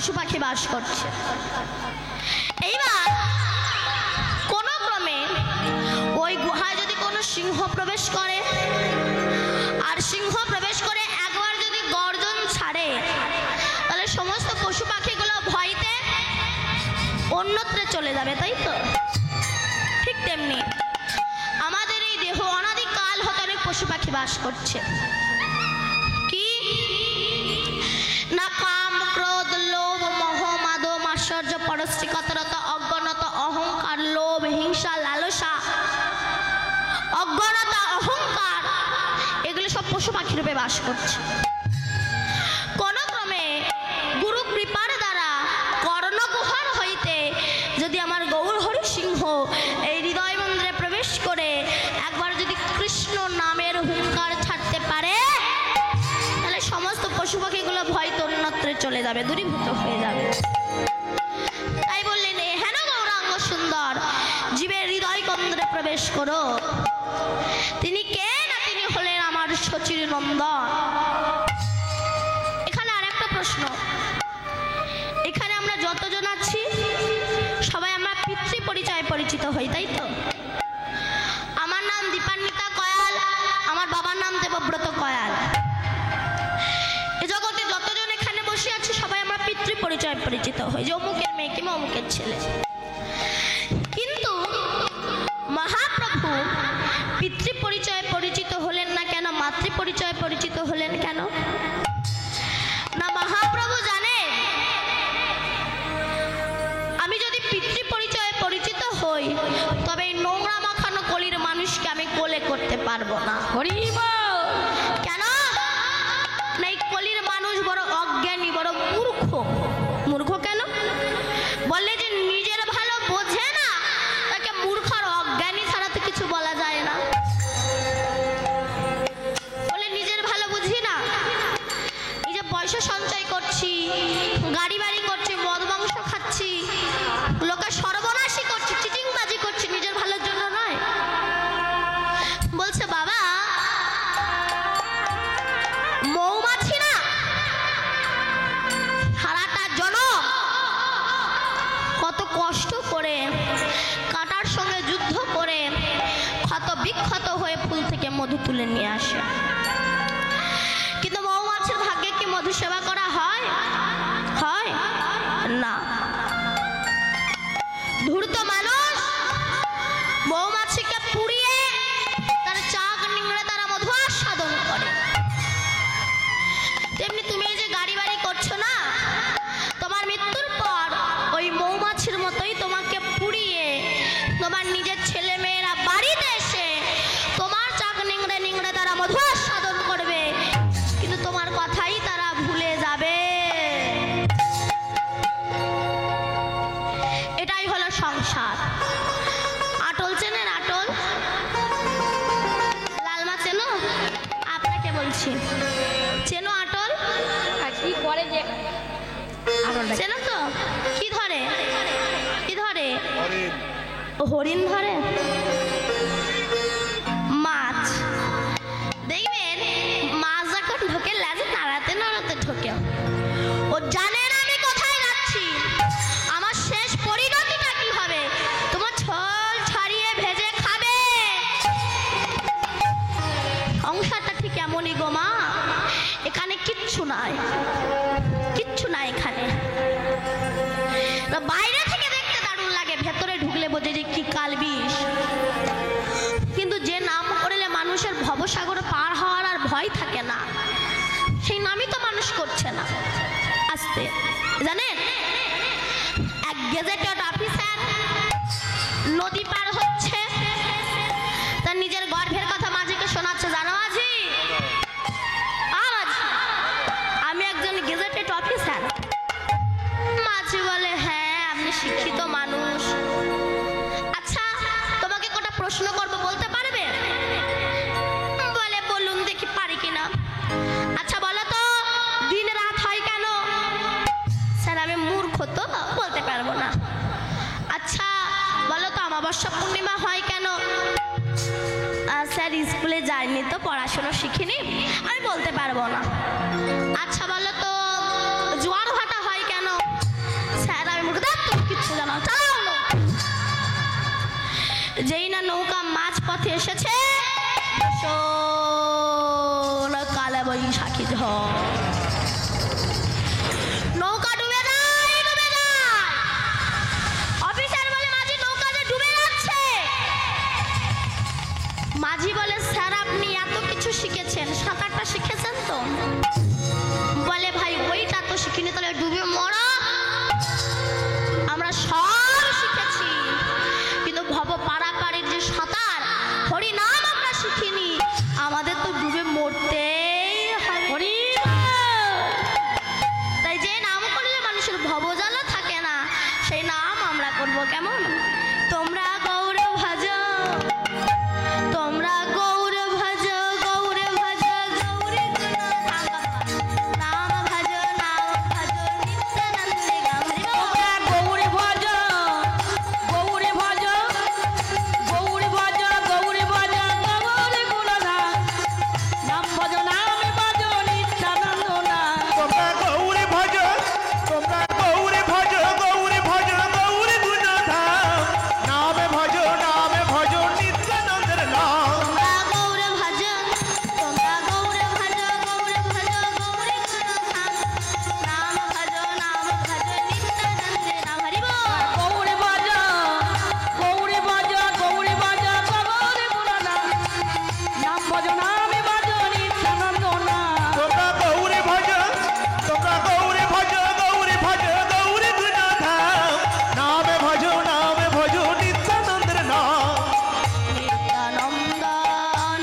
পশু পাখি বাস করছে। এইবার কোন ক্রমে ওই গুহায় যদি কোনো সিংহ প্রবেশ করে, আর সিংহ প্রবেশ করে একবার যদি গর্জন ছাড়ে, তাহলে সমস্ত পশু পাখিগুলো ভয়তে অন্যত্রে চলে যাবে, তাই তো? ঠিক তেমনি আমাদের এই দেহ অনাদিকাল হতে অনেক পশু পাখি বাস করছে। কি না কাম, ক্রোধ, লোভ, মোহ, মাদ, মাৎসর্য, পরশ্রী, কাতরতা, অজ্ঞানতা, অহংকার, লোভ, হিংসা, লালসা, অজ্ঞানতা, অহংকার, এগুলো সব পশু পাখি রূপে বাস করছে। কোন ক্রমে গুরু কৃপার দ্বারা কর্ণগুহার হইতে যদি আমার গৌর হরি সিংহ এই হৃদয় মন্দিরে প্রবেশ করে একবার যদি কৃষ্ণ নামের হুঙ্কার ছাড়তে পারে, তাহলে সমস্ত পশু পাখিগুলো ভয় অন্যত্রে চলে যাবে, দূরীভূত হয়ে যাবে। তাই বললেন, হেন গৌরাঙ্গ সুন্দর, জীবের হৃদয় কেন্দ্রে প্রবেশ করো। তিনি কে? না তিনি হলেন আমার শচীর নন্দন। এখানে আরেকটা প্রশ্ন, এখানে আমরা যতজন আছি সবাই আমরা পিতৃ পরিচয়ে পরিচিত হই, তাই তো? আমার নাম দীপান্বিতা কয়াল, আমার বাবার নাম দেবব্রত কয়াল। এ জগতে যতজন এখানে বসে আছি সবাই আমরা পিতৃ পরিচয়ে পরিচিত হই, যে অমুকের মেয়ে কিংবা অমুকের ছেলে। কিন্তু মহাপ্রভু পিতৃ পরিচয়ে পরিচিত হলেন না কেন? মাতৃ পরিচয়ে পরিচিত হলেন কেন? না মহাপ্রভু জানে আমি যদি পিতৃ পরিচয়ে পরিচিত হই তবে এই নোংরা মাখানো কলির মানুষকে আমি কোলে করতে পারবো না। কেন? না এই কলির মানুষ বড় অজ্ঞানী, বড় মূর্খ। মূর্খ কেন? বললে যে নিজের ভালো বোঝে না, তাকে মূর্খ আর অজ্ঞানী ছাড়া তো কিছু বলা যায় না। বলে নিজের ভালো বুঝি না, এই যে পয়সা সঞ্চয় করছি, গাড়ি বাড়ি করছি, মদ মাংস খাচ্ছি, লোকে সর্বনাশী করছি, চিটিংবাজি করছি, নিজের ভালোর জন্য নয়। বলছে বাবা, মৌমাছি না সারাটা জনম কত কষ্ট করে কাঁটার সঙ্গে যুদ্ধ করে ক্ষত বিক্ষত হয়ে ফুল থেকে মধু তুলে নিয়ে আসে, কিন্তু মৌমাছির ভাগ্যে কি মধু সেবা করা হয়? হয় না। ধূর্ত মানুষ মৌমাছিকে পুড়িয়ে তার চাক নিংড়ে তারা মধু আস্বাদন করে। তেমনি তুমি এই যে গাড়ি বাড়ি করছো না, তোমার মৃত্যুর পর ওই মৌমাছির মতোই তোমাকে পুড়িয়ে তোমার নিজের ছেলে মেয়েরা বাড়িতে এসে তোমার চাক নিংড়ে নিংড়ে তারা মধু আস্বাদন করবে, কিন্তু তোমার কথাই তারা ভুলে যাবে। এটাই হলো সংসার। আটল চেনেন? আটল লালমা চেনো? আপনাকে বলছি, চেনো আটল? কি করে যে চেনো তো? কি ধরে? কি ধরে? হরিণ ধরে, মাছ। দেখবেন মাছ যখন ঢোকে লেজে নাড়াতে নাড়াতে ঢোকে। ও জানে না আমি কোথায় যাচ্ছি, আমার শেষ পরিণতিটা কি হবে। তোমার ঝোল ছাড়িয়ে ভেজে খাবে। সংসারটা ঠিক এমনই গো মা, এখানে কিচ্ছু নাই, কিচ্ছু নাই এখানে। বাইরে থেকে দেখতে দারুণ লাগে, ভেতরে ঢুকলে বোঝে যে কি কালবিষ। কিন্তু যে নাম করলে মানুষের ভবসাগর পার হওয়ার আর ভয় থাকে না, সেই নামই তো মানুষ করছে না। আস্তে জানেন, এক গেজেটেড অফিসার নদী পার হচ্ছে, তার নিজের গর্ভের কথা মাঝিকে শোনাচ্ছে। জানো মাঝি, আমি একজন গেজেটেড অফিসার। মাঝি বলে, হ্যাঁ আপনি শিক্ষিত মানুষ। আচ্ছা তোমাকে কটা প্রশ্ন করবো, বলতে পারবে? বলে বলুন দেখি পারি কিনা। আচ্ছা বলো তো দিন রাত হয় কেন? স্যার আমি মূর্খ তো বলতে পারবো না। আচ্ছা বলো তো অমাবস্যা পূর্ণিমা হয় কেন? স্যার স্কুলে যাইনি তো, পড়াশোনা শিখিনি, আমি বলতে পারবো না। আচ্ছা বলো তো জোয়ার ভাটা হয় কেন? যেই না নৌকা মাঝ পথে এসেছে কালে বৈশাখী ঝড়, নৌকা ডুবে যায়, ডুবে যায়। অফিসার বলে মাঝি নৌকা যে ডুবে যাচ্ছে। মাঝি বলে স্যার আপনি এত কিছু শিখেছেন, সাঁতারটা শিখেছেন তো? বলে ভাই ওইটা তো শিখিনি, তাহলে ডুবে মরা? আমরা সব শিখেছি, কিন্তু ভব পারাপারের যে সাঁতার হরিনাম আমরা শিখিনি। আমাদের তো ডুবে মরতেই হয়। তাই যে নাম করলে মানুষের ভবজালা থাকে না, সেই নাম আমরা করব কেমন? তোমরা গৌর ভজ, তোমরা গৌর ভজ, গৌর ভজ, গৌরী গুণ নাম ভজ, নাম ভজ নিত্যানন্দে গাম্ভীর। তোমরা গৌরে ভজ, গৌরে ভজ, গৌরে ভজ, গৌরে ভজ, গৌরে গুণগান নাম ভজ, নামে ভজ নিত্যানন্দ নাম। তোমরা গৌরে ভজ, তোমরা গৌরে ভজ, গৌরে ভজ, গৌরে গুণধাম নামে ভজ, নামে ভজ নিত্যানন্দের নাম। তোমরা গৌর ভজ, তোমরা গৌর ভজ, গৌর ভজ, গৌরী গুণধাম নাম ভজ, নাম ভজ নিত্যানন্দে নাম। হরি বল। গৌরে ভজ, গৌরে ভজ, গৌরে ভজ, গৌরে গুণগান নাম ভজ, নামে ভজ নিত্যানন্দ নাম। তোমরা গৌরে ভজ, তোমরা গৌরে ভজ, গৌরে ভজ, গৌরে গুণধাম নামে ভজ, নামে ভজ নিত্যানন্দের নাম। নিত্যানন্দ,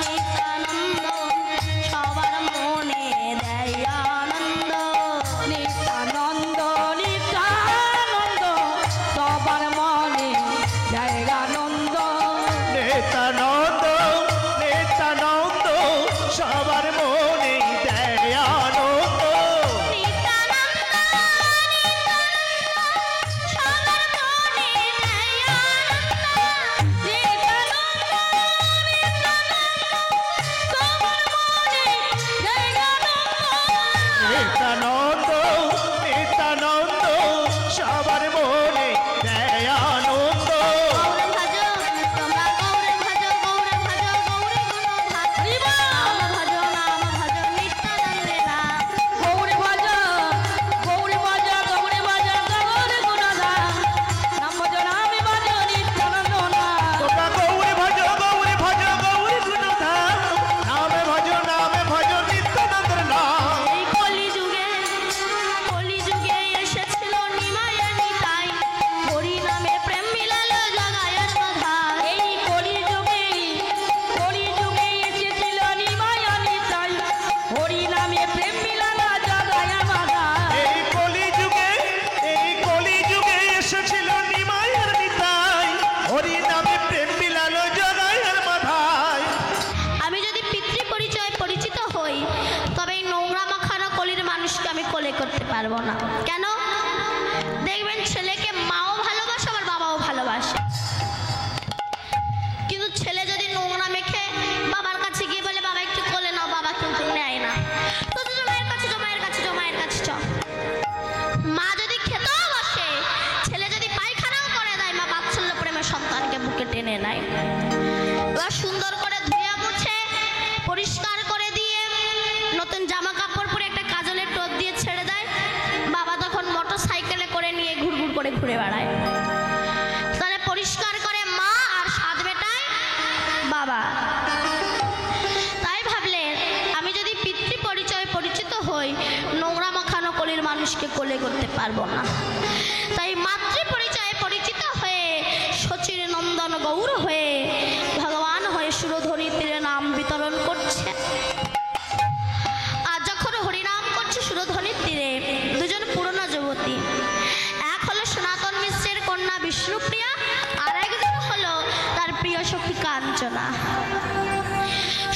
নিত্যানন্দ সবার মনে দেয় আনন্দ। নিত্যানন্দ, নিত্যানন্দ সবার মনে জায়গানন্দ। নিত্যানন্দ, নিত্যানন্দ সবার মনে দেয় আনন্দ। নিত্যানন্দ, নিত্যানন্দ সবার মনে দেয় আনন্দ। নিত্যানন্দ, নিত্যানন্দ সবার মনে জায়গানন্দ। নিত্যানন্দ, নিত্যানন্দ সবার মনে দেয় আনন্দ। গৌর ভজ, তোমরা গৌর ভজ, গৌর ভজ, গৌরী গুণধাম নাম ভজ, নাম ভজ নিত্যানন্দে নাম। গৌরে ভজ, গৌরে ভজ, গৌরে ভজ, গৌরে গুণগান নাম ভজ, নামে ভজ নিত্যানন্দ নাম। তোমরা গৌরে ভজ, গৌরে ভজ, গৌরে গুণধাম নামে ভজ, নামে ভজ নিত্যানন্দের নাম। এই কলিযুগে, কলিযুগে এসেছিল নিমায়ের নিতাই, হরি নামে প্রেম মিলালো জগায়ের মাথায়। এই কলিযুগে, কলিযুগে এসেছিল নিমায়া নিতাই, হরি নামে প্রেম মিলানো জগায়া মাথা। এই কলিযুগে, এই কলিযুগে এসেছিল নিমায়ের নিতাই, হরি নামে প্রেম বিলালো জগায়ের মাথায়। আমি যদি পিতৃ পরিচয় পরিচিত হই, তবে এই নোংরা মাখানো কলির মানুষকে আমি কোলে করতে পারবো না। কেন? দেখবেন ছেলেকে মাও ভালোবাসে, আবার বাবাও ভালোবাসে, কিন্তু ছেলে যদি নোংরা মেখে বাবার কাছে গিয়ে বলে বাবা একটু কোলে নাও, বাবা কিন্তু নেয় না। তো জমায়ের কাছে, জমায়ের কাছে, জমায়ের কাছে চ। মা যদি খেতেও বসে, ছেলে যদি পায়খানাও করে দেয়, মা বাৎসল্য প্রেমে সন্তানকে বুকে টেনে নেয়। এবার সুন্দর করে ধুয়ে মুছে পরিষ্কার করে দিয়ে নতুন জামা কাপড় পরে একটা কাজলের টোপ দিয়ে ছেড়ে দেয়। বাবা তখন মোটর সাইকেলে করে নিয়ে ঘুরঘুর করে ঘুরে বেড়ায়। তাহলে পরিষ্কার করে মা আর সাত বেটায় বাবা। তাই ভাবলে আমি যদি পিতৃ পরিচয় পরিচিত হই, নোংরা মাখানো কলির মানুষকে কোলে করতে পারবো না। তাই মাতৃ পরিচয়ে পরিচিত হয়ে শচীর নন্দন গৌর হয়ে ভগবান হয়ে সুরধরি তীরে নাম বিতরণ করছে। আর যখন হরিনাম করছে সুরধনির তীরে, দুজন পুরনো যুবতী, এক হলো সনাতন মিশ্রের কন্যা বিষ্ণুপ্রিয়া, আর একজন হলো তার প্রিয় সখী কাঞ্চনা।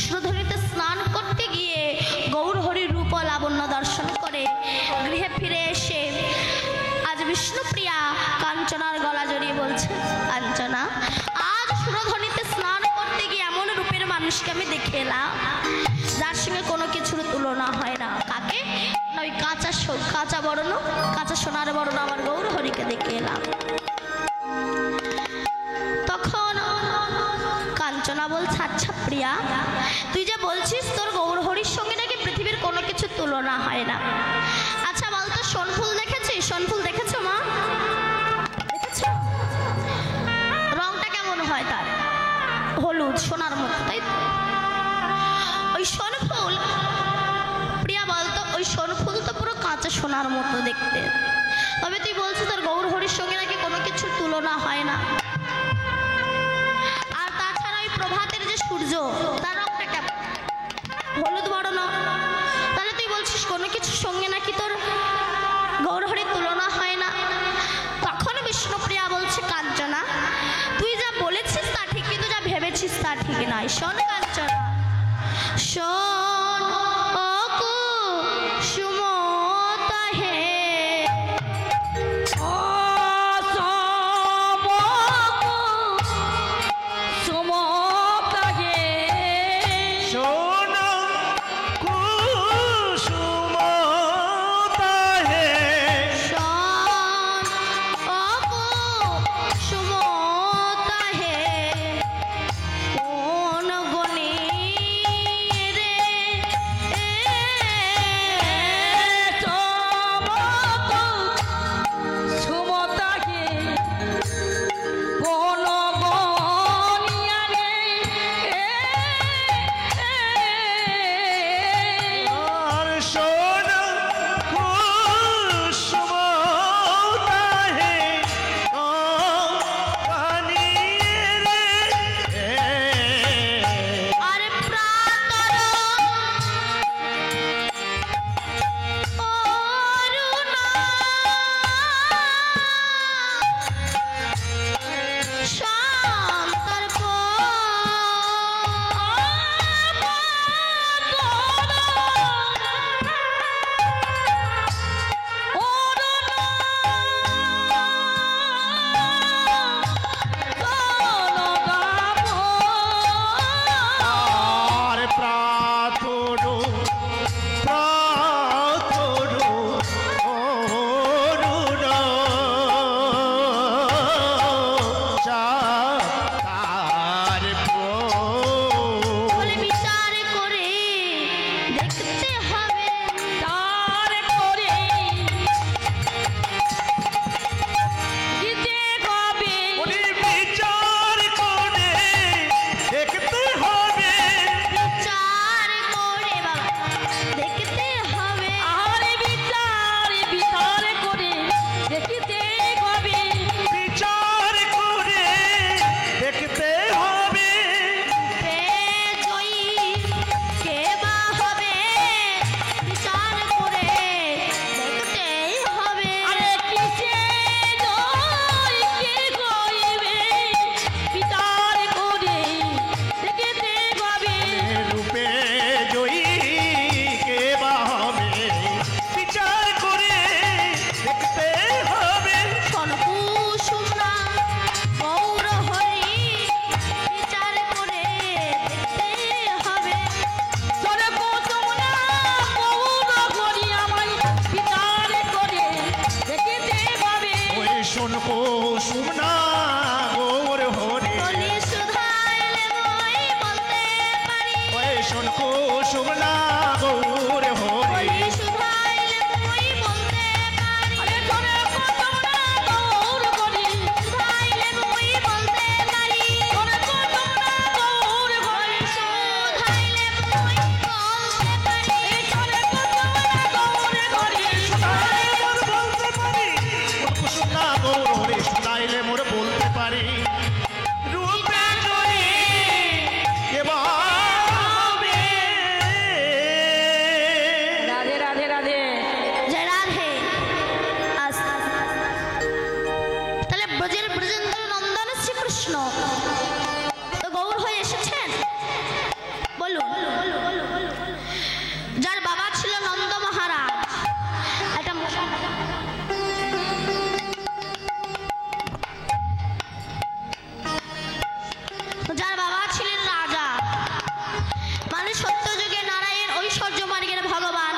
সুরধরিতে স্নান করতে গিয়ে গৌর হরির রূপ ও লাবণ্য দর্শন করে গৃহে ফিরে এসে আজ বিষ্ণুপ্রিয়া কাঞ্চনার গলা জড়িয়ে বলছে, কাঞ্চনা আজ সুরধনিতে স্নান করতে গিয়ে এমন রূপের মানুষকে আমি দেখে এলাম যার সঙ্গে কোনো কিছুর তুলনা হয় না। কাকে? ওই কাঁচা বর্ণ, কাঁচা সোনার বর্ণ আমার গৌর হরিকে দেখে এলাম। তখন জোড়া বলছে, আচ্ছা প্রিয়া, তুই যে বলছিস তোর গৌরহরির সঙ্গে নাকি পৃথিবীর কোনো কিছু তুলনা হয় না। আচ্ছা বলতো, সোনফুল দেখেছিস? সোনফুল দেখেছো মা? দেখেছো? রংটা কেমন হয় তার? হলুদ, সোনার মতো, তাই তো? ওই সোনফুল, প্রিয়া বলতো, ওই সোনফুল তো পুরো কাঁচা সোনার মতো দেখতে। তবে তুই বলছিস তোর গৌরহরির সঙ্গে নাকি কোনো কিছুর তুলনা হয় না। আর তাছাড়া ওই প্রভাতের যে সূর্য, তার রংটা কেমন? হলুদ বর্ণ। তাহলে তুই বলছিস কোনো কিছুর সঙ্গে নাকি তোর গৌরহরির তুলনা হয় না। তখন বিষ্ণুপ্রিয়া বলছে, কাঞ্চনা, তুই যা বলেছিস তা ঠিক, কিন্তু যা ভেবেছিস তা ঠিক নয়। শোন কাঞ্চনা, শোন ও কুসুমতা হে, শোন কুসুমতা হে, শোন ও কুসুমতা হে, কোন গুণে রে আর শোন কুসুমতা হে, ও কানি রে, আরে প্রাতর অরুণা শান্তর্ক আর প্রাতরু প্রাতরু অরুণ চাতার বলে বিচার করে দেখতে হবে, উনি বিচার করে দেখতে হবে, বিচার করে বাবা দেখতে হবে, বিচার করে দেখতে হবে, কে জয়ী কে বা হবে, বিচার করে দেখতেই হবে। রূপে জয়ী কে বা হবে, বিচার করে দেখতে হবে, সনকুসুমনা গৌরহরি, বিচার করে দেখতেই হবে। ওই শোন কুসুমনা গৌর হরি, বলি শুধাইলে মই বলতে পারি, ওই শোন কুসুমনা গৌর হরি, বলি শুধাইলে মই বলতে পারি, শুধাইলে মই বলতে পারি, বলি শুধাইলে মই বলতে পারি। মোর বলতে পারি, শোন কুসুমনা গৌর হরি, শুনাইলে মোর বলতে পারি, রূপে জয়ী কে বা হবে। রাধে রাধে রাধে। জয় রাধে। তাহলে ব্রজের ব্রজেন্দ্র নন্দন শ্রীকৃষ্ণ তো গৌর হয়ে এসেছেন। বলুন, যার বাবা ছিল নন্দ মহারাজ, একটা যার বাবা ছিলেন রাজা, মানে সত্য যুগে নারায়ণ ঐশ্বর্য মার্গের ভগবান,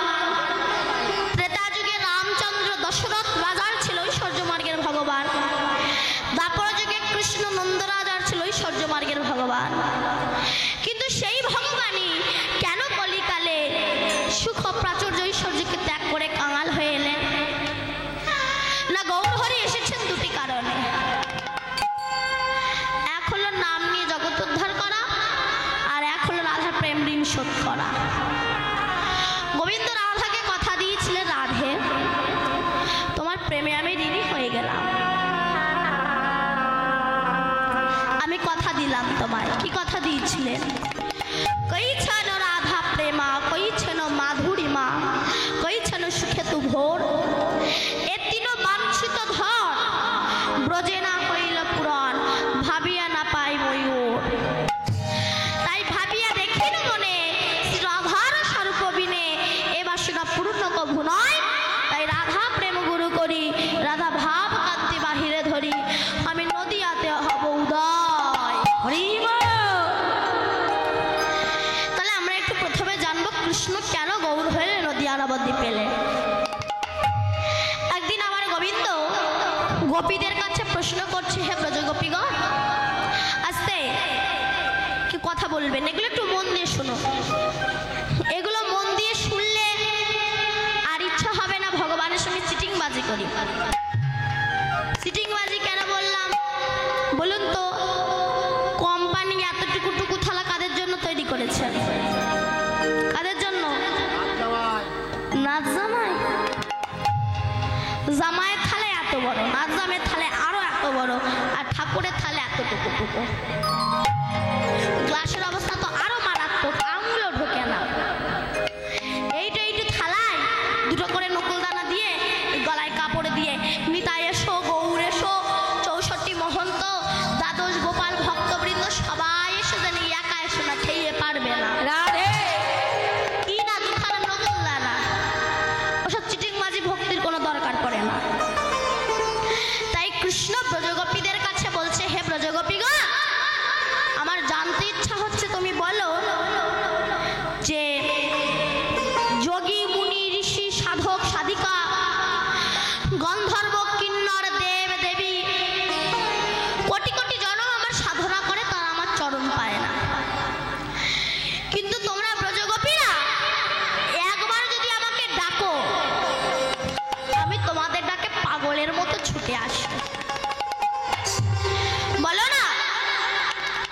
ত্রেতা যুগে রামচন্দ্র দশরথ রাজার ছিল ঐশ্বর্য মার্গের ভগবান, দ্বাপর যুগে কৃষ্ণ নন্দ রাজার ছিল ঐশ্বর্য মার্গের ভগবান। ঘোর, এ তিন বাঞ্ছিত ধর, ব্রজে না হইল পুরাণ, ভাবিয়া না পাই ময়ূর। তাই ভাবিয়া দেখিন মনে, শ্রী রাধার স্বরূপ বিনে এ বাসনা পূর্ণ কভু নয়। তাই রাধা প্রেম গুরু করি, রাধা ভাব কান্তি বাহিরে ধরি, আমি নদিয়াতে হব উদয়। হরি বল। তাহলে আমরা একটু প্রথমে জানবো কৃষ্ণ কেন গৌর হয়ে নদিয়া নবদ্বীপ পেলে। একদিন আমার গোবিন্দ গোপীদের কাছে প্রশ্ন করছে, হে ব্রজ গোপীগণ, আস্তে কি কথা বলবেন, এগুলো একটু মন দিয়ে শুনো। এগুলো মন দিয়ে শুনলে আর ইচ্ছা হবে না ভগবানের সঙ্গে চিটিংবাজি করি। চিটিংবাজি কেন বললাম বলুন তো? কোম্পানি এতটুকু টুকু থালা কাদের জন্য তৈরি করেছেন? কাদের জন্য? নাচ জামাই। জামাইয়ের থালে এত বড়, নাচ জামের থালে আরো এত বড়, আর ঠাকুরের থালে এতটুকু টুকু। গ্লাসের অবস্থা তো আরো মারাত্মক, আঙুলও ঢোকে না। এইটা থালায় দুটো করে নকুল দানা দিয়ে, গলায় কাপড় দিয়ে নিতাই এসো, গৌর এসো, 64 মহন্ত, দ্বাদশ গোপাল ভক্তবৃন্দ সবাই এসে জানি, একা এসো না, খেয়ে পারবে না। রাধে। কি না দুখানা নকুল দানা, ওসব চিটিংবাজি ভক্তির কোনো দরকার পড়ে না। তাই কৃষ্ণ ব্রজগোপীদের কাছে বলছে, হে ব্রজগোপীগণ, আমার জানতে ইচ্ছা হচ্ছে, তুমি বলো যে যোগী মুনি ঋষি সাধক সাধিকা গন্ধর্ব কিন্নর দেব দেবী কোটি কোটি জনম আমার সাধনা করে, তারা আমার চরণ পায় না। কিন্তু তোমরা ব্রজগোপীরা একবার যদি আমাকে ডাকো, আমি তোমাদের ডাকে পাগলের মতো ছুটে আসবো। বলো না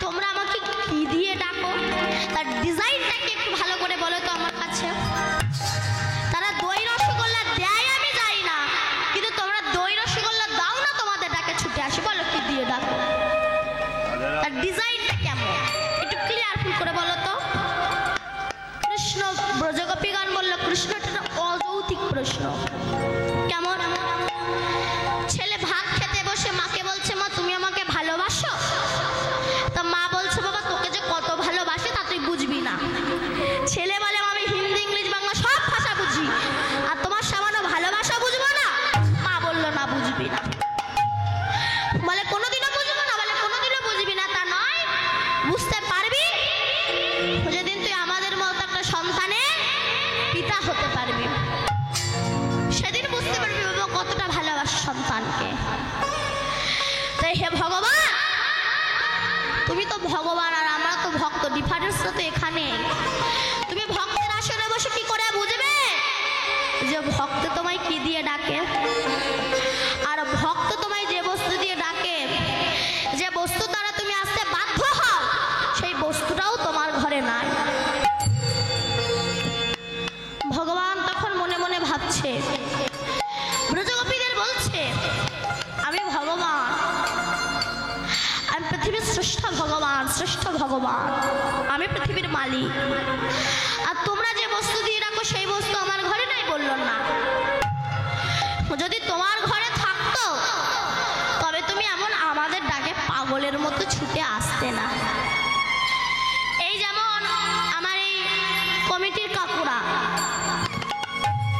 তোমরা আমাকে কি দিয়ে ডাকো, তার ডিজাইনটাকে একটু ভালো করে বলো তো আমার কাছে। তারা দই রসগোল্লা দেয় আমি যাই না, কিন্তু তোমরা দই রসগোল্লা দাও না, তোমাদের ডাকে ছুটে আসি। বলো কি দিয়ে ডাকো, তার ডিজাইনটা কেমন, একটু ক্লিয়ারফুল করে বলো তো। কৃষ্ণ ব্রজগোপীগণ বলল, কৃষ্ণ এটা অযৌক্তিক প্রশ্ন। কেমন? ছেলে ভাত খেতে বসে মাকে বলছে, মা তুমি আমাকে ভালোবাসো? তা মা বলছে, বাবা তোকে যে কত ভালোবাসে তা তুই বুঝবি না। ছেলে বলে, আমি হিন্দি ইংলিশ বাংলা সব ভাষা বুঝি, আর তোমার সামান্য ভালোবাসা বুঝবো না? মা বললো, না বুঝবি না। বলে কোনোদিনও বুঝবো না? বলে কোনোদিনও বুঝবি না। তা নয়, বুঝতে পারবি যেদিন তুই আমাদের মতো একটা সন্তানের পিতা হতে পারবি, সেদিন বুঝতে পারবি বাবা কতটা ভালোবাসে সন্তানকে। তাই হে ভগবান, তুমি তো ভগবান আর আমরা তো ভক্ত, ডিফারেন্সটা তো এখানে। তুমি ভক্তের আসনে বসে কি করে বুঝবে যে ভক্ত তোমায় কি দিয়ে ডাকে? আর ভক্ত তোমায় যে বস্তু দিয়ে ডাকে, যে বস্তু দ্বারা তুমি আসতে বাধ্য হও, সেই বস্তুটাও তোমার ঘরে নাই। ভগবান তখন মনে মনে ভাবছে, ব্রজগোপীদের বলছে, আমি ভগবান, আমি পৃথিবীর শ্রেষ্ঠ ভগবান, শ্রেষ্ঠ ভগবান, আমি পৃথিবীর মালিক, আর তোমরা যে বস্তু দিয়ে রাখো সেই বস্তু আমার ঘরে নাই। বলল না, যদি তোমার ঘরে থাকতো তবে তুমি এমন আমাদের ডাকে পাগলের মতো ছুটে আসতে না। এই যেমন আমার এই কমিটির কাকুরা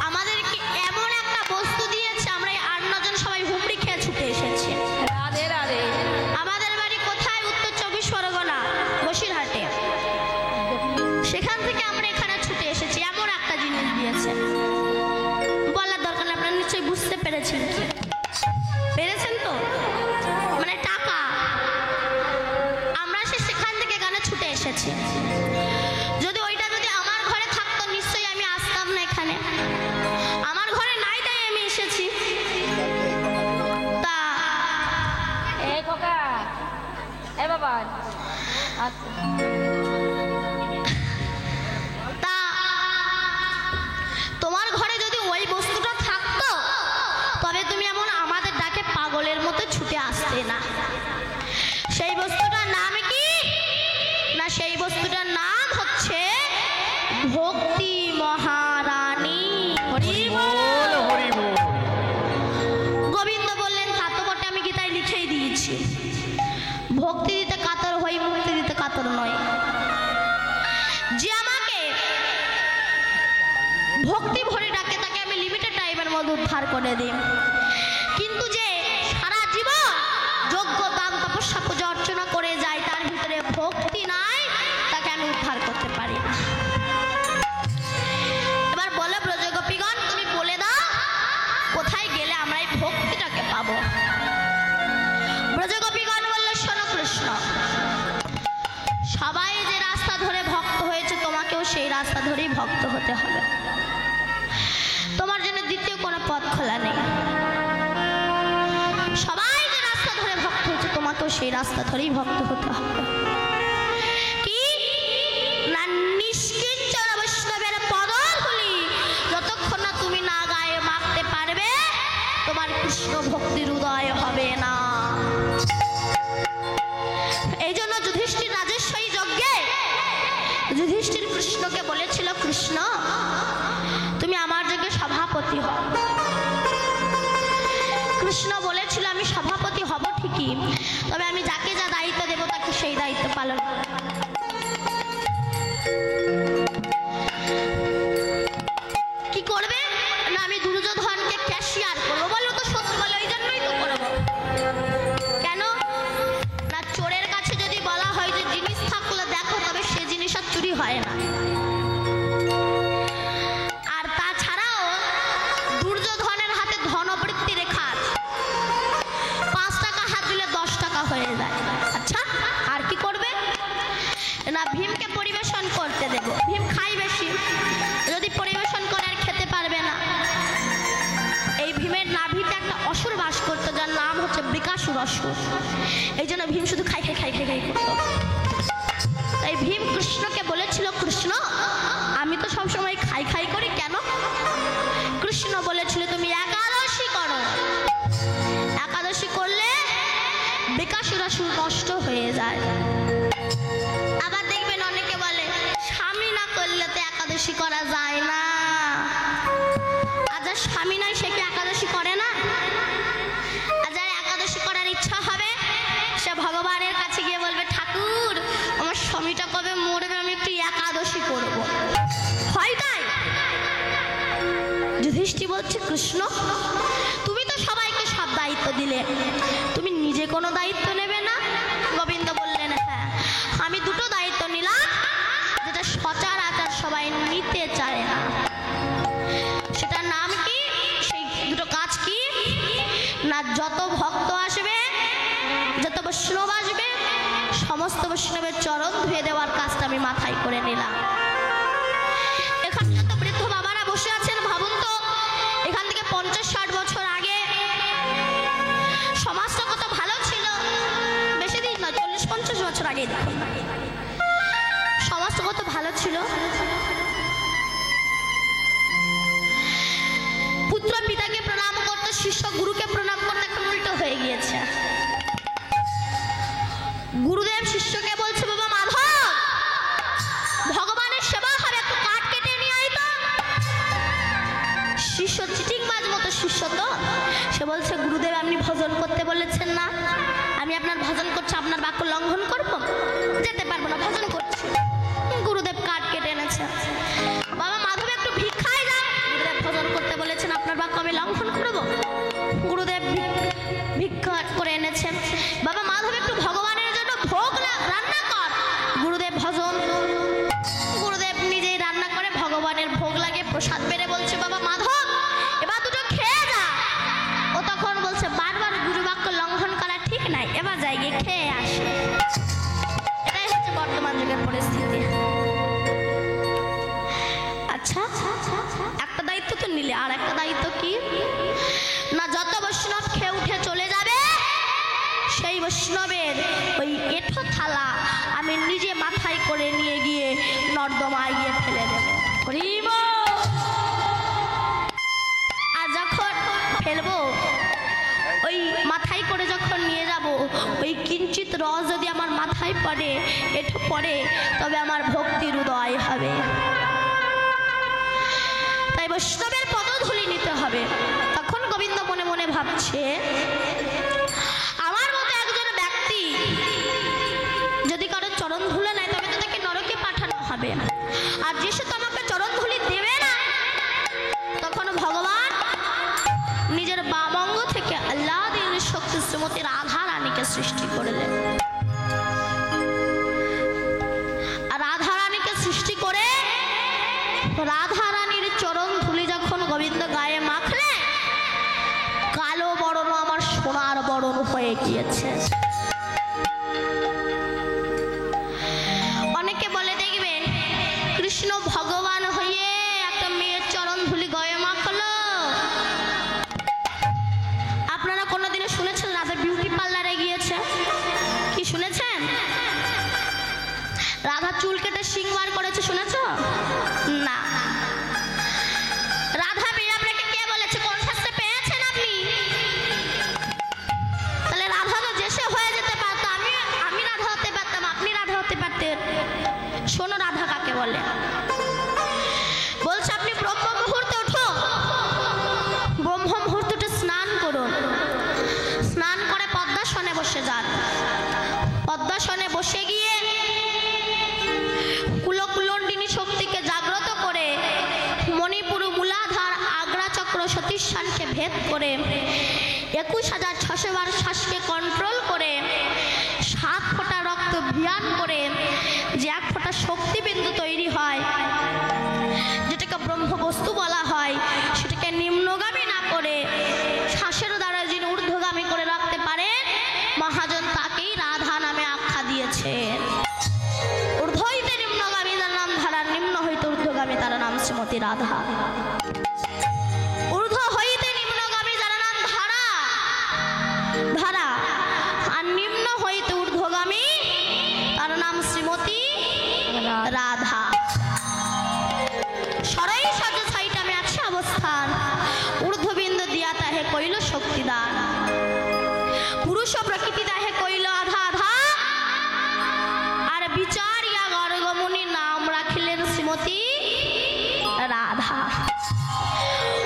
আমাদেরকে এমন একটা বস্তু দিয়েছে, আমরা এই 8-9 জন সবাই হুমড়ি খেয়ে ছুটে এসেছি। রাধে রাধে। আমাদের বাড়ি কোথায়? উত্তর 24 পরগনা, বসিরহাটে। সেখান থেকে আমরা এখানে ছুটে এসেছি, এমন একটা জিনিস দিয়েছে। বলার দরকার নেই, আপনারা নিশ্চয়ই বুঝতে পেরেছেন। কি পেরেছেন তো? মানে টাকা। আমরা সেখান থেকে এখানে ছুটে এসেছি। যদি ওইটা যদি আমার ঘরে থাকতো নিশ্চয়ই আমি আসতাম না এখানে। আমার ঘরে নাই, তাই আমি এসেছি। তা এই খোকা, এ বাবা, আচ্ছা তা তোমার ঘরে যদি ওই বস্তুটা থাকতো তবে তুমি এমন আমাদের ডাকে পাগলের মতো ছুটে আসতে না। সেই বস্তুটার নাম কি? না সেই বস্তুটার নাম হচ্ছে ভক্তি মহারানী। হরি বল। হরি বিপদ উদ্ধার করে দিই, কিন্তু যে সারা জীবন যজ্ঞ দান তপস্যা পূজা অর্চনা করে যায়, তার ভিতরে ভক্তি নাই, তাকে আমি উদ্ধার করতে পারি না। এবার বলে ব্রজগোপীগণ, তুমি বলে দাও কোথায় গেলে আমরা এই ভক্তিটাকে পাবো। ব্রজগোপীগণ বলল, শোনো কৃষ্ণ, সবাই যে রাস্তা ধরে ভক্ত হয়েছে, তোমাকেও সেই রাস্তা ধরেই ভক্ত হতে হবে। তোমার জন্য দ্বিতীয় কোনো পথ খোলা নেই। সবাই যে রাস্তা ধরে ভক্ত হয়েছে, তোমাকেও সেই রাস্তা ধরেই ভক্ত হতে হবে। কি না, নিষ্কিঞ্চন বৈষ্ণবের পদধূলি যতক্ষণ না তুমি না গায়ে মাখতে পারবে, তোমার কৃষ্ণ ভক্তির উদয় হবে না। এই জন্য যুধিষ্ঠির রাজেশ্বরী যজ্ঞে যুধিষ্ঠির কৃষ্ণকে বলেছিল, কৃষ্ণ তুমি আমার যজ্ঞে সভাপতি হও। কৃষ্ণ বলেছিল, আমি সভাপতি হব ঠিকই, তবে আমি যাকে যা দায়িত্ব দেব তাকে সেই দায়িত্ব পালন করব। কি করবে না, আমি দুর্যোধনকে ক্যাশিয়ার করবো। বলো তো সত্যি বলো, এই জন্যই তো করবো। কেন না, চোরের কাছে যদি বলা হয় যে জিনিস থাকলে দেখো, তবে সে জিনিস আর চুরি হয় না। আর তাছাড়াও দুর্যোধনের হাতে ধনবৃত্তি রেখা আছে, 5 টাকা হাত দিলে 10 টাকা হয়ে যায়। আচ্ছা, আর কি করবে না, ভীমকে পরিবেশন করতে দেব। ভীম খাই বেশি, যদি পরিবেশন করে আর খেতে পারবে না। এই ভীমের নাভিতে একটা অসুর বাস করতো, যার নাম হচ্ছে বৃকাসুর অসুর। এই জন্য ভীম শুধু খাই খাই খাই খাই খাই করতো। তাই ভীম কৃষ্ণকে বলেছিল, কৃষ্ণ আমি তো সবসময় খাই খাই করি, কেন? কৃষ্ণ বলেছিল, তুমি একাদশী করো। একাদশী করলে বৃকাসুর অসুর নষ্ট হয়ে যায়। আবার দেখবেন অনেকে বলে, স্বামী না করলে তো একাদশী করা যায় না। আর যার স্বামী নয় সে কি একাদশী করে না? আর যার একাদশী করার ইচ্ছা হবে, সে ভগবানের কাছে গিয়ে বলবে, ঠাকুর আমার স্বামীটা কবে মরবে, আমি একটু একাদশী করব। হয় তাই? যুধিষ্ঠির বলছে, কৃষ্ণ তুমি তো সবাইকে সব দায়িত্ব দিলে, তুমি নিজে কোনো দায়িত্ব নেবে না? গোবিন্দ বললেন, হ্যাঁ আমি দুটো দায়িত্ব নিলাম, যেটা সচরাচর সবাই নিতে চায় না। সেটার নাম কি? সেই দুটো কাজ কি না, যত ভক্ত আসবে, যত বৈষ্ণব আসবে, সমস্ত বৈষ্ণবের চরণ ধুয়ে দেওয়ার কাজটা আমি মাথায় করে নিলাম। এখানে যত বৃদ্ধ বাবারা বসে আছেন, ভাবুন তো এখান থেকে 50-60 বছর আগে সমাজটা কত ভালো ছিল। বেশি দিন নয়, 40-50 বছর আগে দেখুন সমাজটা কত ভালো ছিল। পুত্র পিতাকে প্রণাম করতে, শিষ্য গুরুকে প্রণাম করতে, এখন উল্টো হয়ে গিয়েছে। গুরুদেব শিষ্যকে বলছে, বাবা মাধব ভগবানের সেবা হবে, একটু কাঠ কেটে নিয়ে আয় তো। শিষ্য চিটিংবাজ মতো শিষ্য তো, সে বলছে, গুরুদেব আপনি ভজন করতে বলেছেন না, আমি আপনার ভজন করছি, আপনার বাক্য লঙ্ঘন করবো? যেতে পারবো না, ভজন করছি। গুরুদেব কাঠ কেটে এনেছে। বাবা মাধব একটু ভিক্ষায় যান, গুরুদেব ভজন করতে বলেছেন, আপনার বাক্য আমি লঙ্ঘন করবো? গুরুদেব ভিক্ষা করে এনেছেন। বাবা মাধব একটু ভগবানের জন্য ভোগ রান্না কর, গুরুদেব ভজন। গুরুদেব নিজেই রান্না করে ভগবানের ভোগ লাগে, প্রসাদ বেড়ে বলছে, বাবা মাধব এবার দুটো খেয়ে যা। ও তখন বলছে, বারবার গুরু বাক্য লঙ্ঘন করা ঠিক নাই, এবার যাই গিয়ে খেয়ে আসে। এটাই হচ্ছে বর্তমান যুগের পরিস্থিতি। আচ্ছা, একটা দায়িত্ব তো নিলে, আর একটা দায়িত্ব কি না, যত বৈষ্ণব খেয়ে উঠে চলে যাবে, সেই বৈষ্ণবের ওই এঁঠো থালা আমি নিজে মাথায় করে নিয়ে গিয়ে নর্দমায় গিয়ে ফেলে দেব। আর যখন ফেলবো, ওই মাথায় করে যখন নিয়ে যাব, ওই কিঞ্চিত রস যদি আমার মাথায় পড়ে, এঁঠো পড়ে, তবে আমার ভক্তির উদয় হবে। তাই বৈষ্ণবের পদধূলি নিতে হবে। তখন গোবিন্দ মনে মনে ভাবছে, আমার মতো একজন ব্যক্তি যদি কারো চরণ ধুলে নেয়, তবে তো তাকে নরকে পাঠানো হবে। আর যে সে তো আমাকে চরণ ধুলি দেবে না, তখন ভগবান শক্তি শ্রীমতী রাধা রানীকে সৃষ্টি করলেন। রাধা রানীকে সৃষ্টি করে রাধা রানীর চরণ ধুলি যখন গোবিন্দ গায়ে মাখলে, কালো বরণ আমার সোনার বরণ হয়ে গিয়েছে। অনেকে বলে দেখবেন কৃষ্ণ ভগবান হয়ে একটা মেয়ের চরণ ধুলি গায়ে মাখলো। আপনারা কোনোদিনও শুনেছেন রাধা বিউটি পার্লারে গিয়েছে? কি শুনেছেন? রাধা চুল কেটে সিং বার করেছে, শুনেছ? না। রাধা বিয়ে আপনাকে কে বলেছে? কোন শাস্ত্রে পেয়েছেন আপনি? তাহলে রাধা তো যে সে হয়ে যেতে পারতো, আমি রাধা হতে পারতাম, আপনি রাধা হতে পারতেন। শোনো রাধা কাকে বলে। বলছে আপনি ব্রহ্ম মুহূর্তে উঠো, ব্রহ্ম মুহূর্তে উঠে স্নান করুন, স্নান করে পদ্মাসনে বসে যান। পদ্মাসনে বসে গিয়ে কুলকুলন্ডিনী শক্তিকে জাগ্রত করে মণিপুর মূলাধার আগ্রা চক্র সতীশানকে ভেদ করে 21,600 বার শ্বাসকে কন্ট্রোল করে 7 ফোঁটা রক্ত ভিয়ান করে যে 1 ফোঁটা শক্তিবিন্দু তৈরি হয়, যেটাকে ব্রহ্মবস্তু বলা হয়, সেটাকে নিম্নগামী না করে শ্বাসের দ্বারা যিনি ঊর্ধ্বগামী করে রাখতে পারে, মহাজন তাকেই রাধা নামে আখ্যা দিয়েছেন। ঊর্ধ্ব হইতে নিম্নগামী তার নাম ধারা, নিম্ন হইতে ঊর্ধ্বগামী তার নাম শ্রীমতী রাধা। ঊর্ধ্ব হইতে নিম্নগামী যার নাম ধারা, ধারা, আর নিম্ন হইতে ঊর্ধ্বগামী তার নাম শ্রীমতী রাধা। সরাই সাজ সাইট আমি আছে অবস্থান, ঊর্ধ্ববিন্দ দিয়া তাহে কইল শক্তিদান, পুরুষ প্রকৃতি তাহে কইল আধা আধা, আর বিচারিয়া গর্গমুনি নাম রাখিলেন শ্রীমতী রাধা।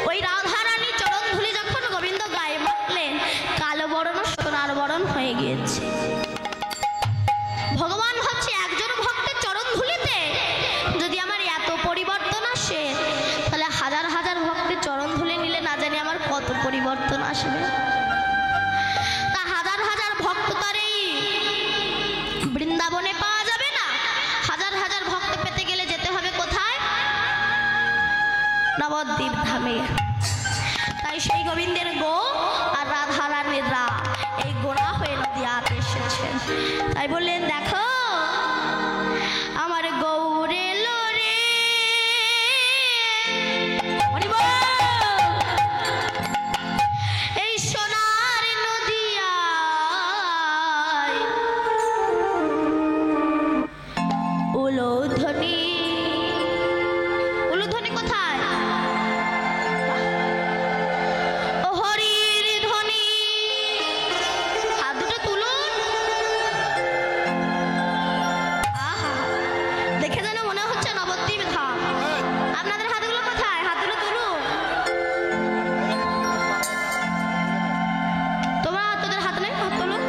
ওই রাধা রানীর চরণ ধুলি যখন গোবিন্দ গায়ে মাখলেন, কালো বরণ সোনার বরণ হয়ে গিয়েছে। ভগবান হচ্ছে একজন ভক্তের চরণ ধুলিতে যদি আমার এত পরিবর্তন আসে, তাহলে হাজার হাজার ভক্তের চরণ ধুলে নিলে না জানি আমার কত পরিবর্তন আসবে। তা হাজার হাজার ভক্ত তার এই বৃন্দাবনে পাওয়া যাবে না। হাজার হাজার ভক্ত পেতে গেলে যেতে হবে কোথায়? নবদ্বীপ ধামে। তাই সেই গোবিন্দের গো আর রাধা রানীর রা, এই গোড়া হয়ে নদীয়াতে এসেছেন। তাই বললেন দেখো আমার গৌরে লোরে, এই সোনার নদিয়ায় উলুধ্বনি, উলুধ্বনি কোথায়? ও হরির ধ্বনি। হাত দুটো তুলুন। আহা, দেখে যেন মনে হচ্ছে নবদ্বীপ ধাম। আপনাদের হাতগুলো কোথায়? হাতগুলো তুলুন। তোদের হাত নেই? হাত তুলুন।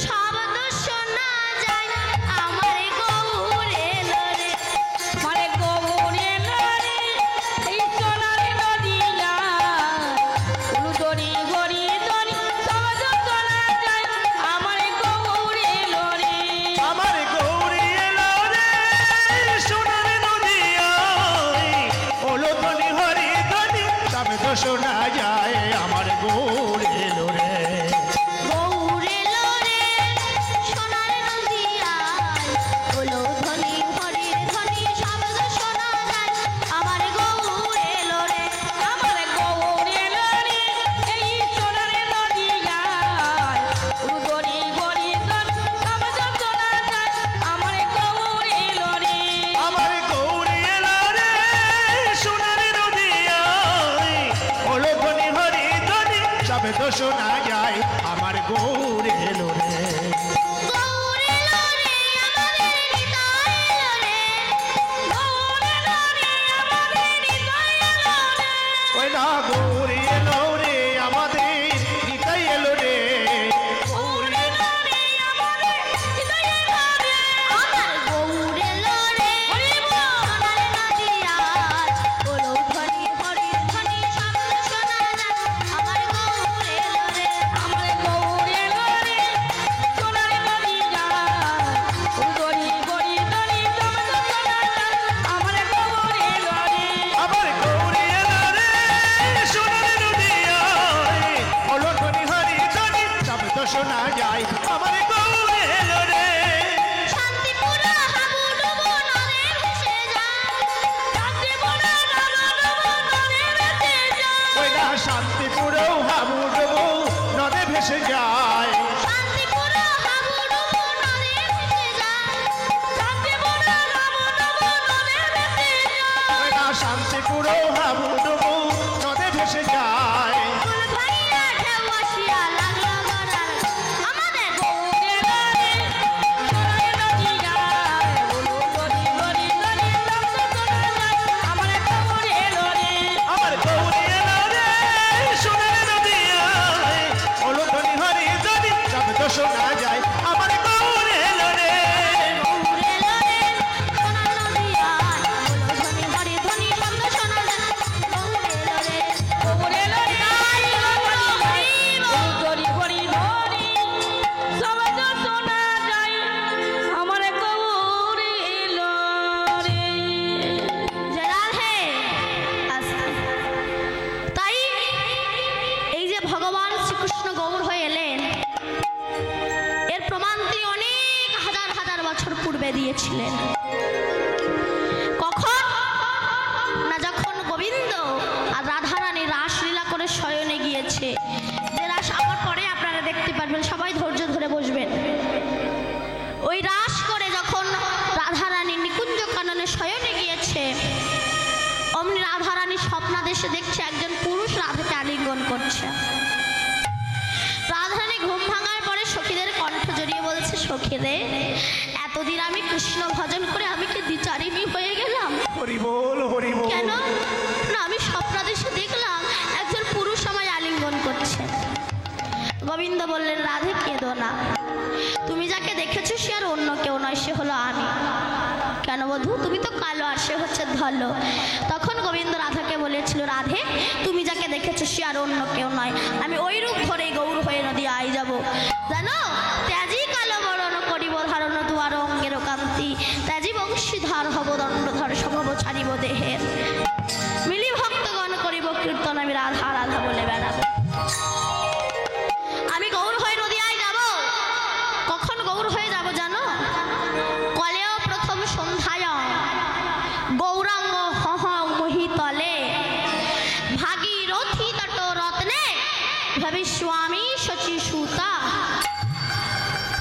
শব্দ শোনা যায় আমার গৌরে লোরে, মানে গৌরে লরে, এই সোনার নদিয়া, উলুধ্বনি গড়ি ধনি শব্দ শোনা যায় আমার গৌরে লরে। আমার গৌরী এলো রে, সোনার নদিয়ায়, ওলো ধ্বনি হরি ধ্বনি তবে তো শোনা যায়, আমার গৌরী এলো রে। গৌরে লোরে, সোনার নদিয়ায় উলুধ্বনি হরির ধ্বনি শব্দ শোনা যায় আমার গৌরে লোরে। আমার গৌরে লরে, এই সোনার নদিয়া, উলুধ্বনি গড়ি ধনি শব্দ শোনা যায় আমার গৌরে লরে। আমার গৌরী এলো রে, সোনার নদিয়ায়, ওলো ধ্বনি হরি ধ্বনি তবে তো শোনা যায়, আমার গৌরী এলো রে। গৌরে লোরে আমাদের হৃদয় লোরে, গৌরে লোরে আমাদের হৃদয় লোরে। ওই না গৌরী এলো রে, আমাদের নিতাই এলো রে। গৌরে লোরে আমাদের হৃদয় লোরে, আমার গৌরে লোরে সোনার নদিয়ায় উলুধ্বনি হরির ধ্বনি শব্দ শোনা যায় আমার গৌরে লোরে। শোনা যায় আমার গৌর এলো রে। শান্তিপুর হাবুডুবু নদে ভেসে যায়, শান্তিপুর হাবুডুবু নদে ভেসে যায়, ওই না শান্তিপুরেও হাবুডুবু নদে ভেসে যায়। শান্তিপুর হাবুডুবু নদে ভেসে যায়, শান্তিপুর হাবুডুবু নদে ভেসে যায়, ওই না শান্তিপুরেও হাবুডুবু নদে ভেসে যায়। ফুল ভাইয়া ঢেউ আসিয়া লাগলো গড়ার আমাদের গৌরে লরে সরাই নদী যায়, বলো গরি গরি গরি লক্ষ করা যায়, আমার গৌরে লরে। আমার গৌর এলো রে সোনার নদিয়ায়, ওলধনি হরি ধনি শব্দ শোনা যায় আমার গৌর এলো রে। গৌরে লরে সোনার নদিয়ায়, ওলধনি হরি ধ্বনি শব্দ শোনা যায়, গৌরে লরে গৌরে লরে তাই গৌর হরিব। গরি গরি গরি শব্দ শোনা যায়, আমার গৌরে লরে। যে রাধে আস্তে। তাই এই যে ভগবান শ্রীকৃষ্ণ গৌর হয়ে এলেন, এর প্রমাণ তিনি অনেক হাজার হাজার বছর পূর্বে দিয়েছিলেন। কখন না যখন গোবিন্দ আর রাধারানী রাসলীলা করে শয়নে গিয়েছে, যে রাস আমার পরে আপনারা দেখতে পারবেন, সবাই ধৈর্য ধরে বসবেন। ওই রাস করে যখন রাধারানী নিকুঞ্জ কাননে শয়নে গিয়েছে, অমনি রাধারানী স্বপ্নাদেশে দেখছে একজন পুরুষ রাধাকে আলিঙ্গন করছে। রাধারানী ঘুম ভাঙার পরে সখীদের কণ্ঠ জড়িয়ে বলছে, সখীরে এতদিন আমি কৃষ্ণ ভজন করে আমি কি দ্বিচারিণী হয়ে গেলাম? হরি বল হরি বল। কেন না আমি স্বপ্নাদেশে দেখলাম একজন পুরুষ আমায় আলিঙ্গন করছে। গোবিন্দ বললেন, রাধে কেঁদো না, তুমি যাকে দেখেছো সে আর অন্য কেউ নয়, সে হলো আমি। কেন বধূ, তুমি তো কালো আর সে হচ্ছে ধল। তখন গোবিন্দ রাধাকে বলেছিল, রাধে তুমি যাকে দেখেছো সে আর অন্য কেউ নয়, আমি ওই রূপ ধরে গৌর হয়ে নদী আই যাব। জানো ত্যাজি কালো বরণ করিব ধারণ দুয়ার অঙ্গের কান্তি, ত্যাজি বংশীধর হব দণ্ডধর স্বভাব ছাড়িব দেহের, মিলি ভক্তগণ করিব কীর্তন, আমি রাধা রাধা বলে বেড়াবো। আমি গৌর হয়ে নদিয়ায় যাব। কখন গৌর হয়ে যাব জানো? কলেও প্রথম সন্ধ্যায় গৌরাঙ্গ হহ মহিতলে, ভাগীরথী তট রত্নে ভবিষ্যামি শচী সুতা।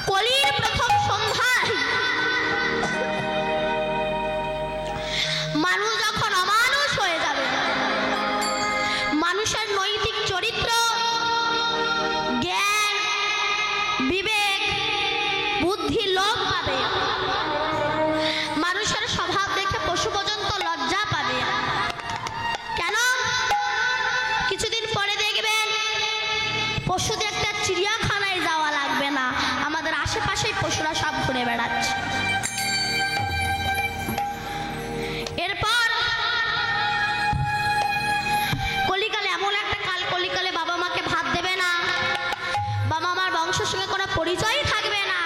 কলির প্রথম সন্ধ্যায় মানুষ যখন অমানুষ হয়ে যাবে, মানুষের নৈতিক চরিত্র, জ্ঞান, বিবেক, বুদ্ধি লোপ পাবে, মানুষের স্বভাব দেখে পশু পর্যন্ত লজ্জা পাবে। কেন? কিছুদিন পরে দেখবেন পশু দেখতে চিড়িয়াখানায় যাওয়া লাগবে না, আমাদের আশেপাশেই পশুরা সব ঘুরে বেড়াচ্ছে। এরপর কলিকালে এমন একটা কাল, কলিকালে বাবা মাকে ভাত দেবে না, বাবা মার বংশের সঙ্গে কোনো পরিচয়ই থাকবে না,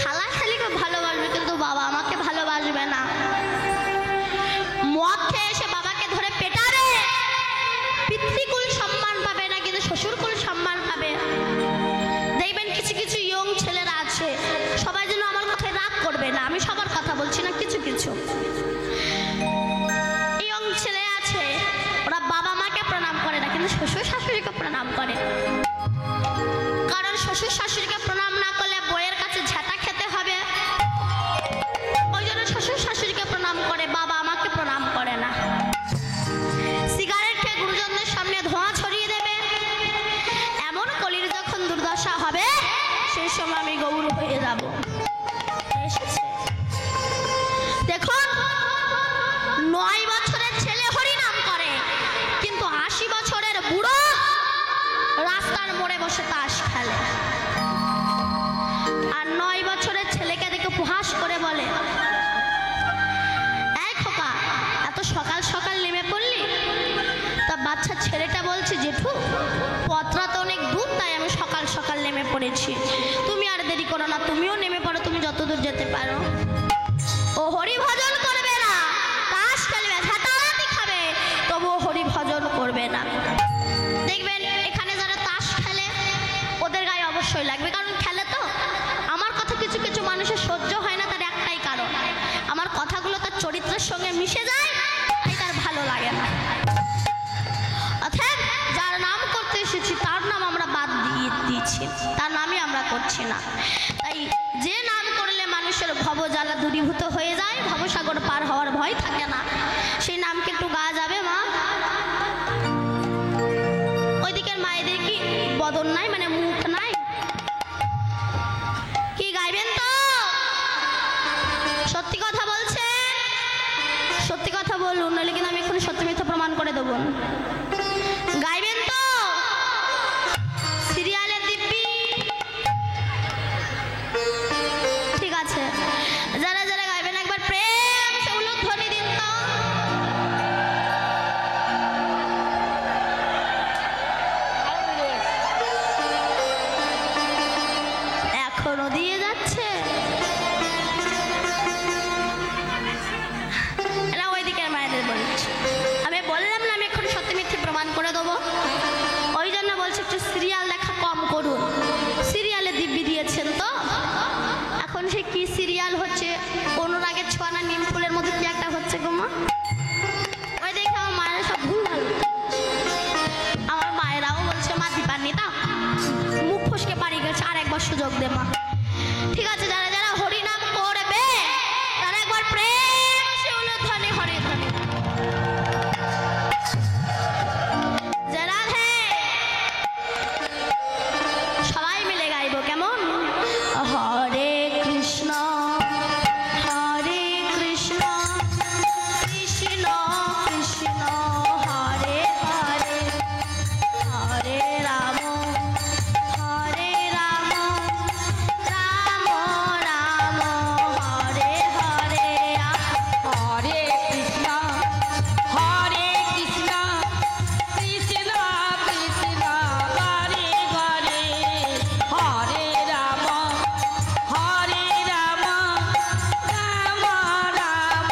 শালা শালিকে ভালোবাসবে কিন্তু বাবা আমাকে ভালোবাসবে না, মদ খেয়ে এসে বাবাকে ধরে পেটাবে, পিতৃকুল সম্মান পাবে না কিন্তু শ্বশুরকুল সম্মান পাবে। দেখবেন কিছু কিছু ইয়ং ছেলেরা আছে, সবাই যেন আমার কথায় রাগ করবে না, আমি সবার কথা বলছি না, কিছু কিছু ইয়ং ছেলে আছে, ওরা বাবা মাকে প্রণাম করে না কিন্তু শ্বশুর শাশুড়িকে প্রণাম করে। কারণ শ্বশুর শাশুড়িকে প্রণাম না করলে বইয়ের কাছে ঝেঁটা খেতে হবে, ওই জন্য শ্বশুর শাশুড়িকে প্রণাম করে, বাবা আমাকে প্রণাম করে না। সিগারেট খেয়ে গুরুজনদের সামনে ধোঁয়া ছড়িয়ে দেবে। এমন কলির যখন দুর্দশা হবে, সেই সময় আমি গৌর হয়ে যাব। এসেছে দেখুন, 9 বছরের ছেলে হরিনাম করে, কিন্তু 80 বছরের বুড়ো রাস্তার মোড়ে বসে তাস খেলে। আর 9 বছরের ছেলেকে দেখে উপহাস করে বলে, এই খোকা এত সকাল সকাল নেমে পড়লি? তা বাচ্চা ছেলেটা বলছে, জেঠু পথটা তো অনেক দূর, তাই আমি সকাল সকাল নেমে পড়েছি, তুমি আর দেরি করো না, তুমিও নেমে পড়ো, তুমি যতদূর যেতে পারো। ও হরি ভজন করবে না, তাস খেলবে, ঝাঁটারাতি খাবে, তবুও হরি ভজন করবে না। দেখবেন এখানে যারা তাস খেলে ওদের গায়ে অবশ্যই লাগে না। তাই যে নাম করলে মানুষের ভবজ্বালা দূরীভূত হয়ে যায়, ভবসাগর পার হওয়ার ভয় থাকে না, সেই নামকে একটু গাওয়া যাবে মা? ওইদিকের মায়েদের কি বদন নাই, মানে মুখ নাই? কি গাইবেন তো? সত্যি কথা বলছে, সত্যি কথা বলুন, নইলে কিন্তু আমি এক্ষুনি সত্যি মিথ্যা প্রমাণ করে দেবো। গাইবেন তো? সিরিয়ালের দিব্যি? ঠিক আছে, যারা যারা গাইবেন একবার প্রেম সে উলুধ্বনি দিন তো। এখনো দিয়ে যাচ্ছে। এরা ওইদিকের মায়েদের বলছে, আমি বললাম না আমি এক্ষুনি সত্যি মিথ্যে প্রমাণ করে দেবো, ওই জন্য বলছি একটু সিরিয়াল দেখা কম করুন। সিরিয়ালে দিব্যি দিয়েছেন তো, এখন সে কি সিরিয়াল হচ্ছে, অনুরাগের ছোঁয়া নিম ফুলের মধ্যে কি একটা হচ্ছে গো মা? ওই দেখে আমার মায়েরা সব ভুল ভাল। আমার মায়েরাও বলছে মা দীপান্নি তা মুখ ফসকে পাড়ি গেছে, আর একবার সুযোগ দে মা। ঠিক আছে, যারা যারা হরিনাম করবে তারা একবার প্রেম সে উলুধ্বনি হরি ধ্বনি। যারা সবাই মিলে গাইবো, কেমন? হরে কৃষ্ণ হরে কৃষ্ণ কৃষ্ণ কৃষ্ণ হরে হরে, হরে রাম হরে রাম রাম রাম হরে হরে। হরে কৃষ্ণ হরে কৃষ্ণ কৃষ্ণ কৃষ্ণ হরে হরে, হরে রাম হরে রাম রাম রাম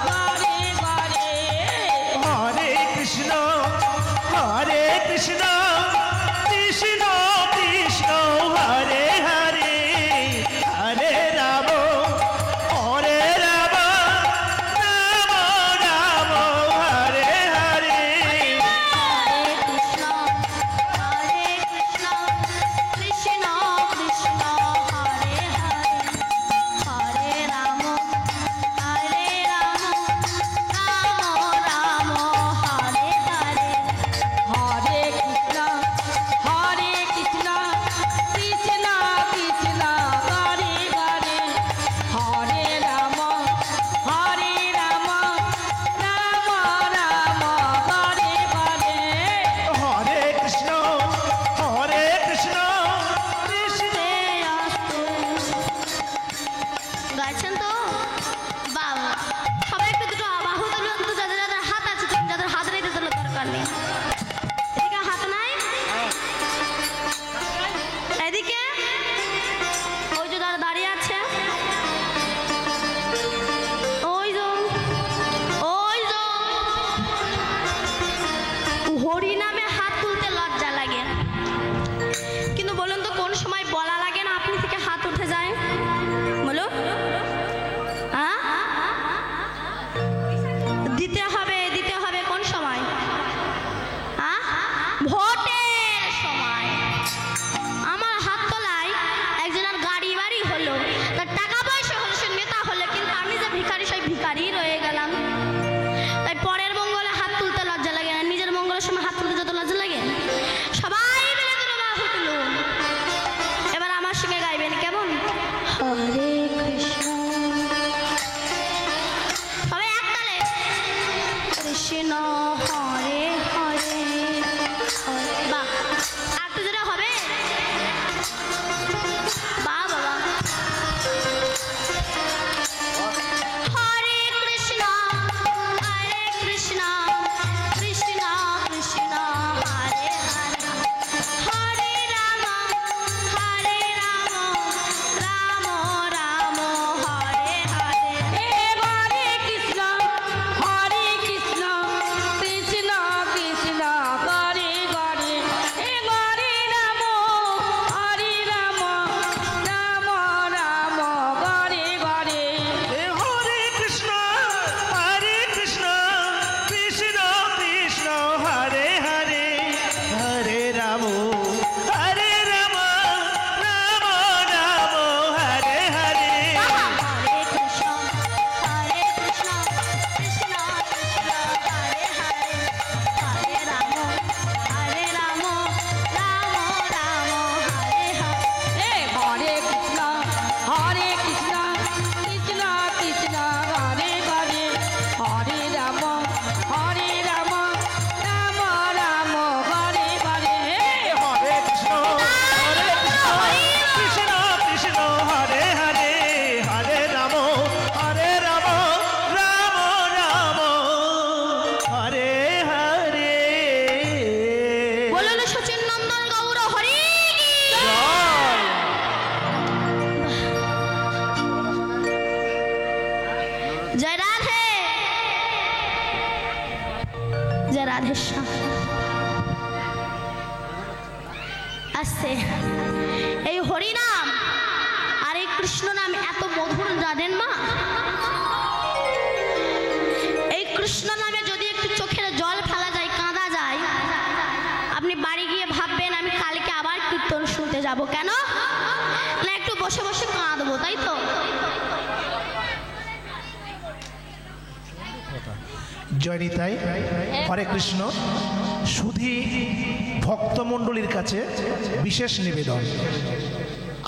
হরে হরে। হরে কৃষ্ণ কৃষ্ণ কৃষ্ণ হরে হরে, হরে রাম রাম রাম হরে হরে। হরে কৃষ্ণ কৃষ্ণ কৃষ্ণ হরে হরে, হরে রাম রাম রাম হরে হরে। হরে কৃষ্ণ কৃষ্ণ কৃষ্ণ কৃষ্ণ হরে হরে, হরে রাম রাম রাম হরে হরে। হরে কৃষ্ণ কৃষ্ণ গাইছেন তো? বাবা, সবাই একটু দুটো বাহু তুলুন তো, যাদের যাদের হাত আছে, যাদের হাত নেই তাদের দরকার নেই। এদিকে হাত নাই, এদিকে ওই যে যারা দাঁড়িয়ে আছে, ওই যে হরিনামে হাত তুলতে লজ্জা লাগে, কিন্তু বলুন তো কোন সময় বলা লাগে না আপনি থেকে হাত উঠে যায়? বলো, দিতে হবে কোন সময়? ভোটের সময়। আমার হাত তোলায় একজনের গাড়ি বাড়ি হলো, তার টাকা পয়সা হলো, সে নেতা হলো, কিন্তু আমি যে ভিখারি সেই ভিখারি রয়ে গেলাম। তাই পরের মঙ্গলে হাত তুলতে লজ্জা লাগে না, নিজের মঙ্গলের সময় হাত তুলতে যত লজ্জা লাগে। সবাই মিলে তুলো বাহু তুলুন, এবার আমার সঙ্গে গাইবেন, কেমন? হরে কৃষ্ণ, সবাই এক তালে। কৃষ্ণ হরে হরে, হরে রাধেশ্যাম। আসছে এই হরিনাম আর এই কৃষ্ণ নাম এত মধুর জানেন মা? এই কৃষ্ণ নামে যদি একটু চোখের জল ফেলা যায়, কাঁদা যায়, আপনি বাড়ি গিয়ে ভাববেন আমি কালকে আবার কীর্তন শুনতে যাব। কেন না একটু বসে বসে কাঁদবো, তাই তো? জয় নিতাই, হরে কৃষ্ণ। শুধু ভক্তমণ্ডলীর কাছে বিশেষ নিবেদন,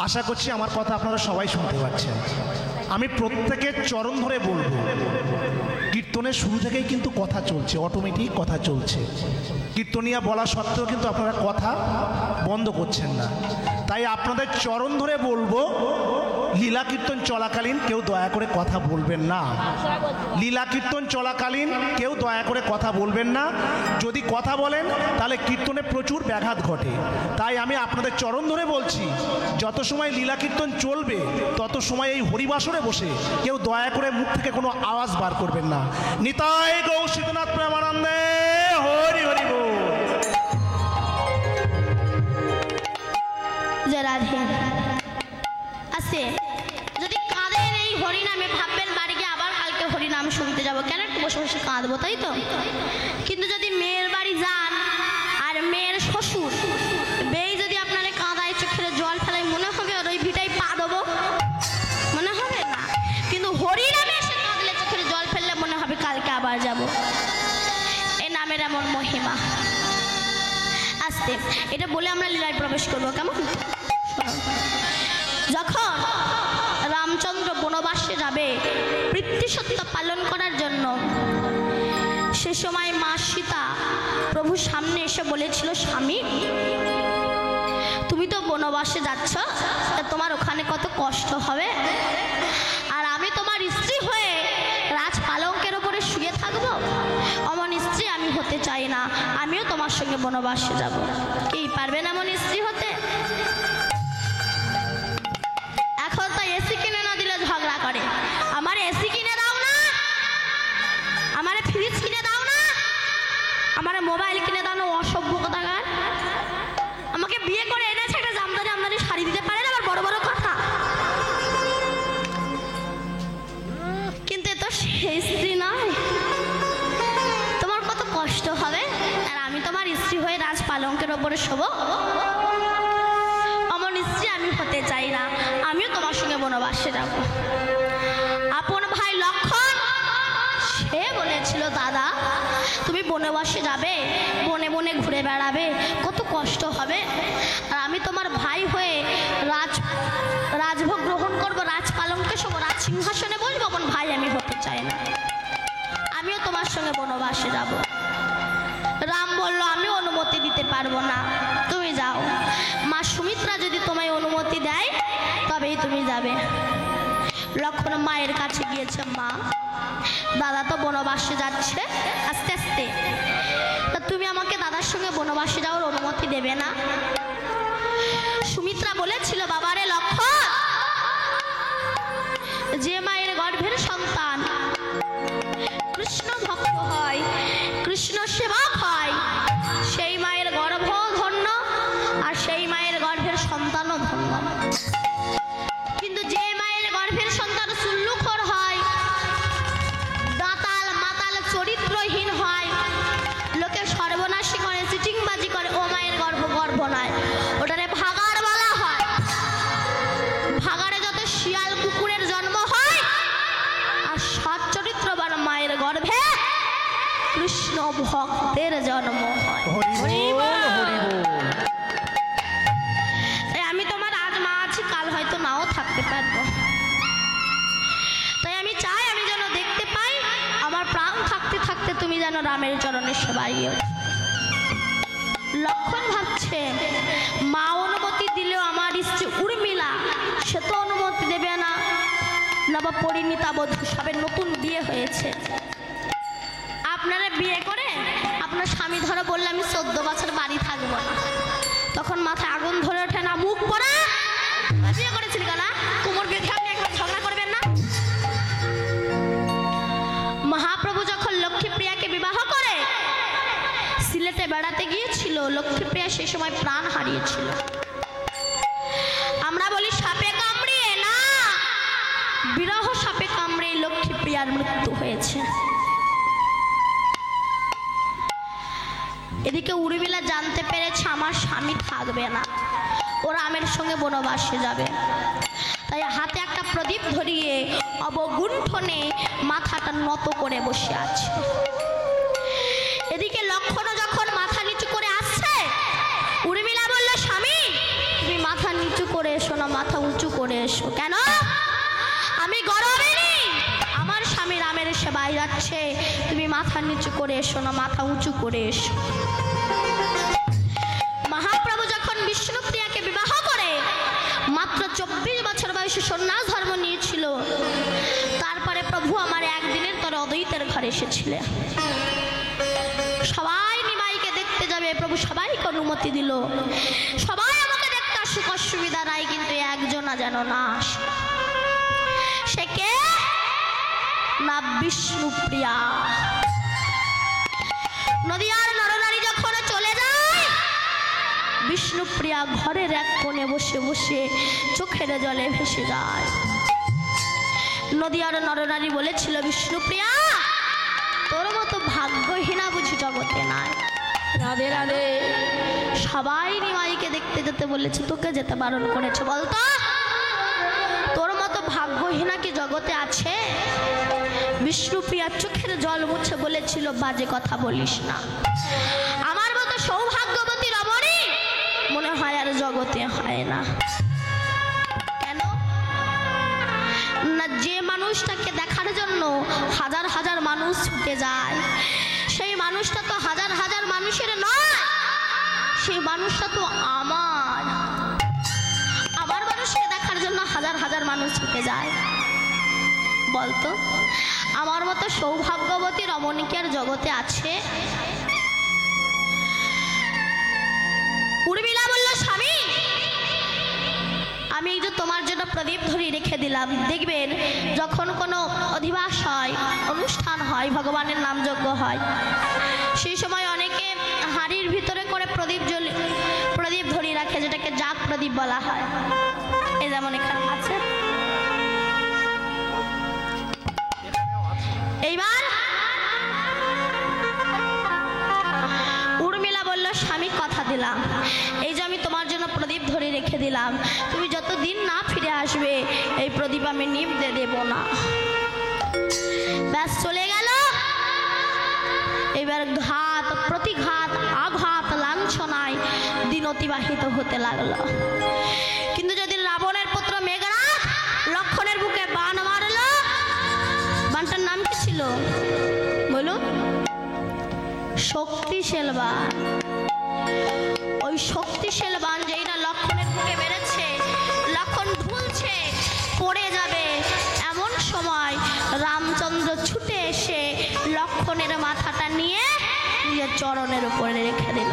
আশা করছি আমার কথা আপনারা সবাই শুনতে পাচ্ছেন। আমি প্রত্যেকের চরণ ধরে বলবো, কীর্তনের শুরু থেকেই কিন্তু কথা চলছে, অটোমেটিক কথা চলছে। কীর্তনিয়া বলা সত্ত্বেও কিন্তু আপনারা কথা বন্ধ করছেন না। তাই আপনাদের চরণ ধরে বলবো, লীলা কীর্তন চলাকালীন কেউ দয়া করে কথা বলবেন না। লীলা কীর্তন চলাকালীন কেউ দয়া করে কথা বলবেন না। যদি কথা বলেন তাহলে কীর্তনে প্রচুর ব্যাঘাত ঘটে। তাই আমি আপনাদের চরণ ধরে বলছি, যত সময় লীলা কীর্তন চলবে তত সময় এই হরিবাসরে বসে কেউ দয়া করে মুখ থেকে কোনো আওয়াজ বার করবেন না। নিতাই গৌর সীতানাথ প্রেমানন্দে হরি হরি বল। জয় রাধে। আসে যদি কাঁদেন এই হরিনামে, ভাববেন বাড়ি গিয়ে আবার কালকে হরিনাম শুনতে যাব, কেন একটু বসে বসে কাঁদবো, তাই তো? কিন্তু যদি মেয়ের বাড়ি যান আর মেয়ের শ্বশুর বেই যদি আপনারা কাঁদায়, চোখের জল ফেলায়, মনে হবে ওই ভিটাই পা দেবো? মনে হবে না। কিন্তু হরিনামে এসে কাঁদলে, চোখের জল ফেললে মনে হবে কালকে আবার যাব। এই নামের এমন মহিমা। আসতে এটা বলে আমরা লীলায় প্রবেশ করবো, কেমন? যখন রামচন্দ্র বনবাসে যাবে পিতৃসত্য পালন করার জন্য, সে সময় মা সীতা প্রভুর সামনে এসে বলেছিল, স্বামী তুমি তো বনবাসে যাচ্ছ, তা তোমার ওখানে কত কষ্ট হবে, আর আমি তোমার স্ত্রী হয়ে রাজ পালঙ্কের ওপরে শুয়ে থাকবো? অমন স্ত্রী আমি হতে চাই না, আমিও তোমার সঙ্গে বনবাসে যাব। কি পারবেন এমন স্ত্রী হতে? এখন তো এসি কিনে না দিলে ঝগড়া করে, আমার এসি কিনে দাও না, আমার ফ্রিজ কিনে দাও না, আমার মোবাইল কিনে দাও না। অসভ্য কোথাকার! আমাকে বিয়ে করে এনেছে, একটা জামদানি আমদানি শাড়ি দিতে পারে না, আবার বড় বড় কথা। কিন্তু এ তো সেই স্ত্রী নয়। তোমার কত কষ্ট হবে, আর আমি তোমার স্ত্রী হয়ে রাজ পালঙ্কের ওপরে শোবো? অমন স্ত্রী আমি হতে চাই না, আমিও তোমার সঙ্গে বনবাসে যাব। আপন ভাই লক্ষণ সে বলেছিল, দাদা তুমি বনবাসে যাবে, বনে বনে ঘুরে বেড়াবে, কত কষ্ট হবে, আর আমি তোমার ভাই হয়ে রাজভোগ গ্রহণ করবো, রাজ পালঙ্কে শোবো, রাজ সিংহাসনে বসবো, অমন ভাই আমি হতে চাই না, আমিও তোমার সঙ্গে বনবাসে যাব। রাম বলল, আমি অনুমতি দিতে পারবো না, তুমি যাও। মা সুমিত্রা যদি তোমায় অনুমতি দেয় তবেই তুমি যাবে। লক্ষণ মায়ের কাছে গিয়েছে, মা দাদা তো বনবাসে যাচ্ছে আস্তে আস্তে, তা তুমি আমাকে দাদার সঙ্গে বনবাসে যাওয়ার অনুমতি দেবে না? সুমিত্রা বলেছিল, বাবারে লক্ষণ, যে মায়ের গর্ভের সন্তান কৃষ্ণ ভক্ত হয়, কৃষ্ণ সেবক হয়, সেই মায়ের গর্ভ ধন্য, আর সেই মায়ের গর্ভের সন্তানও ধন্য। কিন্তু যে মায়ের গর্ভের সন্তান সুল্লুখর হয়, দাঁতাল মাতাল চরিত্রহীন হয়, লোকে সর্বনাশী করে, চিটিংবাজি করে, ও মায়ের গর্ভ নয়, ওটারে ভাগাড় বলা হয়। ভাগাড়ে যত শিয়াল কুকুরের জন্ম হয়, আর সৎ চরিত্রবান মায়ের গর্ভে কৃষ্ণ ভক্তের জন্ম হয়। হরি বল, হরি বল। তাই আমি তোমার আজ মা আছি, কাল হয়তো নাও থাকতে পারবো। তাই আমি চাই আমি যেন দেখতে পাই, আমার প্রাণ থাকতে থাকতে তুমি যেন রামের চরণে সেবাই। লক্ষণ ভাবছে, মা অনুমতি দিলেও আমার স্ত্রী উর্মিলা সে তো অনুমতি দেবে না, নব পরিণীতা বধূ, সবে নতুন বিয়ে হয়েছে। আপনারা বিয়ে করে আপনার স্বামী ধরো বললে আমি 14 বছর বাড়ি থাকবো না, তখন মাথায় আগুন ধরে ওঠে না? মুখ পড়া বিয়ে করেছিল কেন, কোমর বেঁধে আপনি একবার ঝগড়া করবেন না? মহাপ্রভু যখন লক্ষ্মীপ্রিয়াকে বিবাহ করে, সিলেটে বেড়াতে গিয়েছিল, লক্ষ্মীপ্রিয়া সে সময় প্রাণ হারিয়েছিল। আমরা বলি সাপে কামড়িয়ে, না, বিরহ সাপে কামড়িয়ে লক্ষ্মীপ্রিয়ার মৃত্যু হয়েছে। এদিকে উর্মিলা জানতে পেরেছে আমার স্বামী থাকবে না, ও রামের সঙ্গে বনবাসে যাবে। তাই হাতে একটা প্রদীপ ধরিয়ে অবগুণ্ঠনে মাথাটা নত করে বসে আছে। এদিকে লক্ষণও যখন মাথা নিচু করে আসছে, উর্মিলা বলল, স্বামী তুমি মাথা নিচু করে এসো না, মাথা উঁচু করে এসো। কেন? আমি গরবিনী, আমার স্বামী রামের সেবায় যাচ্ছে, তুমি মাথা নিচু করে এসো না, মাথা উঁচু করে এসো। মহাপ্রভু যখন বিষ্ণুপ্রিয়াকে বিবাহ করে মাত্র 24 বছর বয়সে সন্ন্যাস ধর্ম নিয়েছিল, তারপরে প্রভু আমার একদিনের তরে অদ্বৈতের ঘরে এসেছিলেন। সবাই নিমাইকে দেখতে যাবে, প্রভু সবাইকে অনুমতি দিল, সবাই আমাকে দেখতে আসুক, অসুবিধা নাই, কিন্তু একজনা যেন না আসে। সে কে? না বিষ্ণুপ্রিয়া। নদিয়ার নরনারী যখন চলে যায়, বিষ্ণুপ্রিয়া ঘরের এক কোণে বসে বসে চোখের জলে ভেসে যায়। নদিয়ার নরনারী বলেছিল, বিষ্ণুপ্রিয়া তোর মতো ভাগ্যহীনা বুঝি জগতে নাই। রাধে রাধে। সবাই নিমাইকে দেখতে যেতে বলেছে, তোকে যেতে বারণ করেছে, বলতো তোর মতো ভাগ্যহীনা কি জগতে আছে? বিষ্ণুপ্রিয়া চোখের জল মুছে বলেছিল, বাজে কথা বলিস না, আমার মতো সৌভাগ্যবতী রমণী মনে হয় আর জগতে হয় না। কেন না, যে মানুষটাকে দেখার জন্য হাজার হাজার মানুষ ছুটে যায়, সেই মানুষটা তো হাজার হাজার মানুষের নয়, সেই মানুষটা তো আমার। আমার মানুষকে দেখার জন্য হাজার হাজার মানুষ ছুটে যায়। বলতো আমার মতো সৌভাগ্যবতী রমণী কি আর জগতে আছে? উর্মিলা বলল, স্বামী আমি এই যে তোমার জন্য প্রদীপ ধরিয়ে রেখে দিলাম, দেখবেন যখন কোনো অধিবাস হয়, অনুষ্ঠান হয়, ভগবানের নামযজ্ঞ হয়, সেই সময় অনেকে হাঁড়ির ভিতরে করে প্রদীপ ধরিয়ে রাখে, যেটাকে জাগ প্রদীপ বলা হয়। এই যেমন এখানে আছে। এইবার উর্মিলা বলল, স্বামী কথা দিলাম, এই যে আমি তোমার জন্য প্রদীপ ধরে রেখে দিলাম, তুমি যতদিন না ফিরে আসবে এই প্রদীপ আমি নিভতে দেব না। ব্যাস চলে গেল। এবার ঘাত প্রতিঘাত আঘাত লাঞ্ছনায় দিন অতিবাহিত হতে লাগলো। কিন্তু যেদিন রাবণের পুত্র মেঘনাদ লক্ষণের বুকে বাণ মারলো, বাণটার নাম কি ছিল বলুন? শক্তিশাল বাণ। ওই শক্তিশাল বাণ যেইটা লক্ষণের বুকে মেরেছে, লক্ষণ ঝুলছে, পড়ে যাবে, এমন সময় রামচন্দ্র ছুটে এসে লক্ষণের মাথাটা নিয়ে নিজের চরণের উপরে রেখে দিল।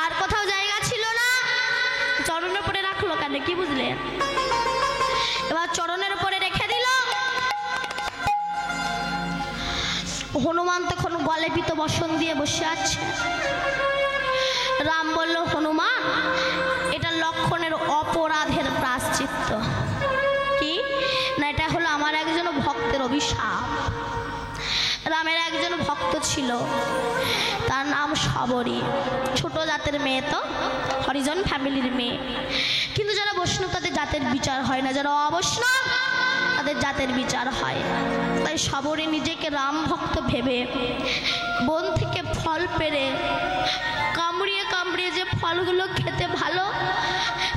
আর কোথাও জায়গা ছিল না, চরণের উপরে রাখলো কেন কি বুঝলেন? এবার চরণের উপরে রেখে দিল। হনুমান তখন গলে পিত বসন দিয়ে বসে আছে। রাম বলল, হনুমান এটা লক্ষণের অপরাধের প্রায়শ্চিত্ত। কি না, এটা হলো আমার একজন ভক্তের অভিশাপ। রামের একজন ভক্ত ছিল, তার নাম শবরী, ছোট জাতের মেয়ে, তো হরিজন ফ্যামিলির মেয়ে, কিন্তু যারা বৈষ্ণব তাদের জাতের বিচার হয় না, যারা অবৈষ্ণব তাদের জাতের বিচার হয়। তাই শবরী নিজেকে রাম ভক্ত ভেবে বন থেকে ফল পেড়ে কামড়িয়ে কামড়িয়ে যে ফলগুলো খেতে ভালো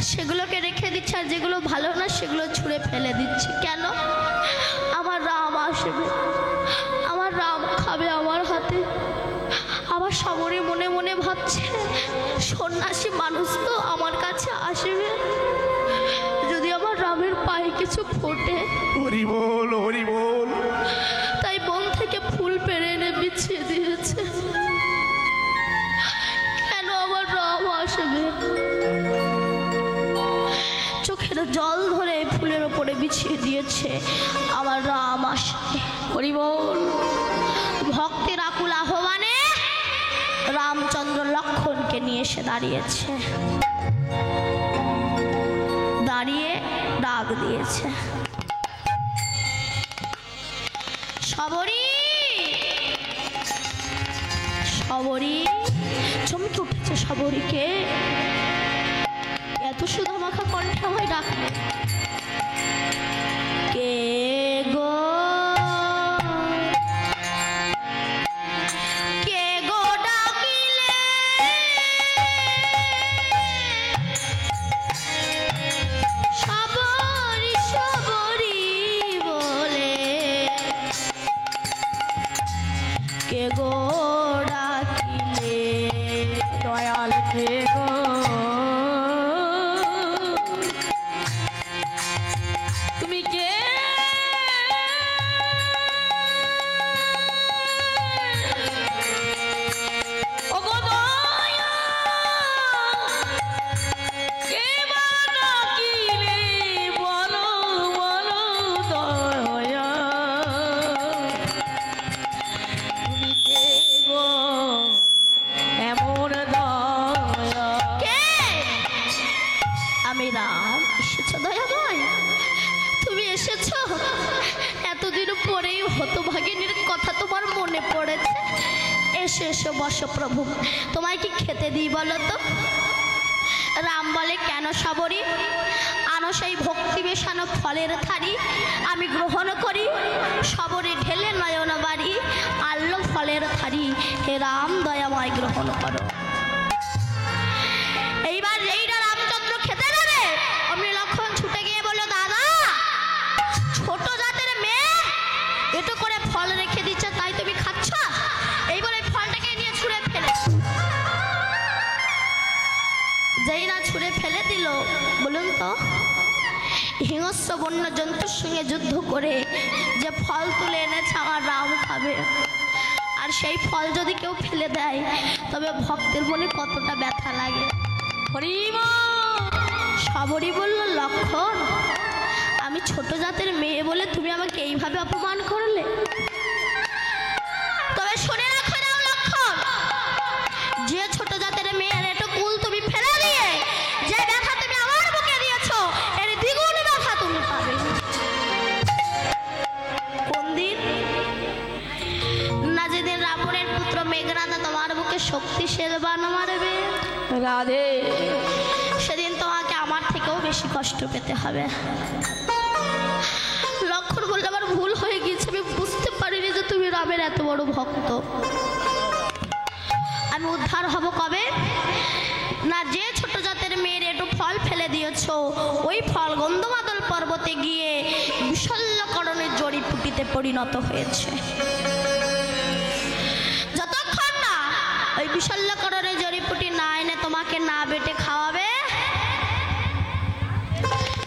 সেগুলোকে রেখে দিচ্ছে, আর যেগুলো ভালো না সেগুলো ছুঁড়ে ফেলে দিচ্ছে। কেন? আমার রাম আসবে, আমার রাম খাবে আমার হাতে। আবার শবরী মনে মনে ভাবছে, সন্ন্যাসী মানুষ তো আমার কাছে আসবে, যদি আমার রামের পায়ে কিছু ফোটে। হরি বল, হরি বল। তাই বন থেকে ফুল পেড়ে এনে বিছিয়ে দিয়েছে। কেন আমার রাম আসবে? চোখের জল ধরে ফুলের ওপরে বিছিয়ে দিয়েছে, আমার রাম আসবে। হরি বল। ভক্তের আকুল আহ্বানে রামচন্দ্র লক্ষণকে নিয়ে এসে দাঁড়িয়েছে, দাঁড়িয়ে ডাক দিয়েছে, শবরী শবরী। চমকে উঠেছে শবরীকে, এত সুধা মাখা কণ্ঠে আমায় ডাকলে, কে গো কে গো ডাকিলে, শবরী শবরী বলে, কে গো ডাকিলে, দয়াল কে গো, তুমি কে? ওগো দয়াল, কে বা ডাকিলে, বলো বলো দয়াল, তুমি কে গো এমন দয়া? কে? আমি রাম। এসেছো দয়াময়, তুমি এসেছো? এতদিন পরেই হতভাগিনীর কথা তোমার মনে পড়েছে। এসো এসো বসো প্রভু, তোমায় কি খেতে দিই বলো তো? রাম বলে, কেন শবরী? আনো সেই ভক্তি মেশানো ফলের থালি, আমি গ্রহণ করি। শবরী ঢেলে নয়ন বাড়ি, আনলো ফলের থালি, হে রাম দয়াময় গ্রহণ করো। এইবার যেইটা রামচন্দ্র খেতে দেবে, অমনি লক্ষণ ছুটে গিয়ে বলল, দাদা ছোট জাতের মেয়ে এটো করে ফল রেখে দিচ্ছে, তাই তুমি খাচ্ছ? এই বলে ফলটাকে নিয়ে ছুঁড়ে ফেলে, যেই না ছুঁড়ে ফেলে দিল, বলুন তো হিংস্র বন্য জন্তুর সঙ্গে যুদ্ধ করে যে ফল তুলে এনেছে আমার রাম খাবে, আর সেই ফল যদি কেউ ফেলে দেয় তবে ভক্তের মনে কতটা ব্যথা লাগে। হরিমা শবরী বলল, লক্ষণ আমি ছোট জাতের মেয়ে বলে তুমি আমাকে এইভাবে অপমান করলে? তবে শুনে রাখো না লক্ষণ, যে ছোট জাতের মেয়ের এটো কুল তুমি ফেলে দিয়ে যে ব্যথা তুমি আমার বুকে দিয়েছো, এর দ্বিগুণ ব্যথা তুমি পাবে। কোন দিন? না যেদিন রাবণের পুত্র মেঘনাদ তোমার বুকে শক্তিশালী বাণ মারবে, রাধে, সেদিন তোমাকে আমার থেকেও বেশি কষ্ট পেতে হবে। লক্ষণ বললে, আমার ভুল হয়ে গিয়েছে, আমি বুঝতে পারিনি যে তুমি রামের এত বড় ভক্ত। আমি উদ্ধার হব কবে? না যে ছোট জাতের মেয়ের একটু ফল ফেলে দিয়েছো, ওই ফল গন্ধমাদল পর্বতে গিয়ে বিশল্যকরণের জড়িপুটিতে পরিণত হয়েছে। যতক্ষণ না ওই বিশল্যকরণের জড়িপুটি না এনে তোমাকে না বেটে খাওয়াবে,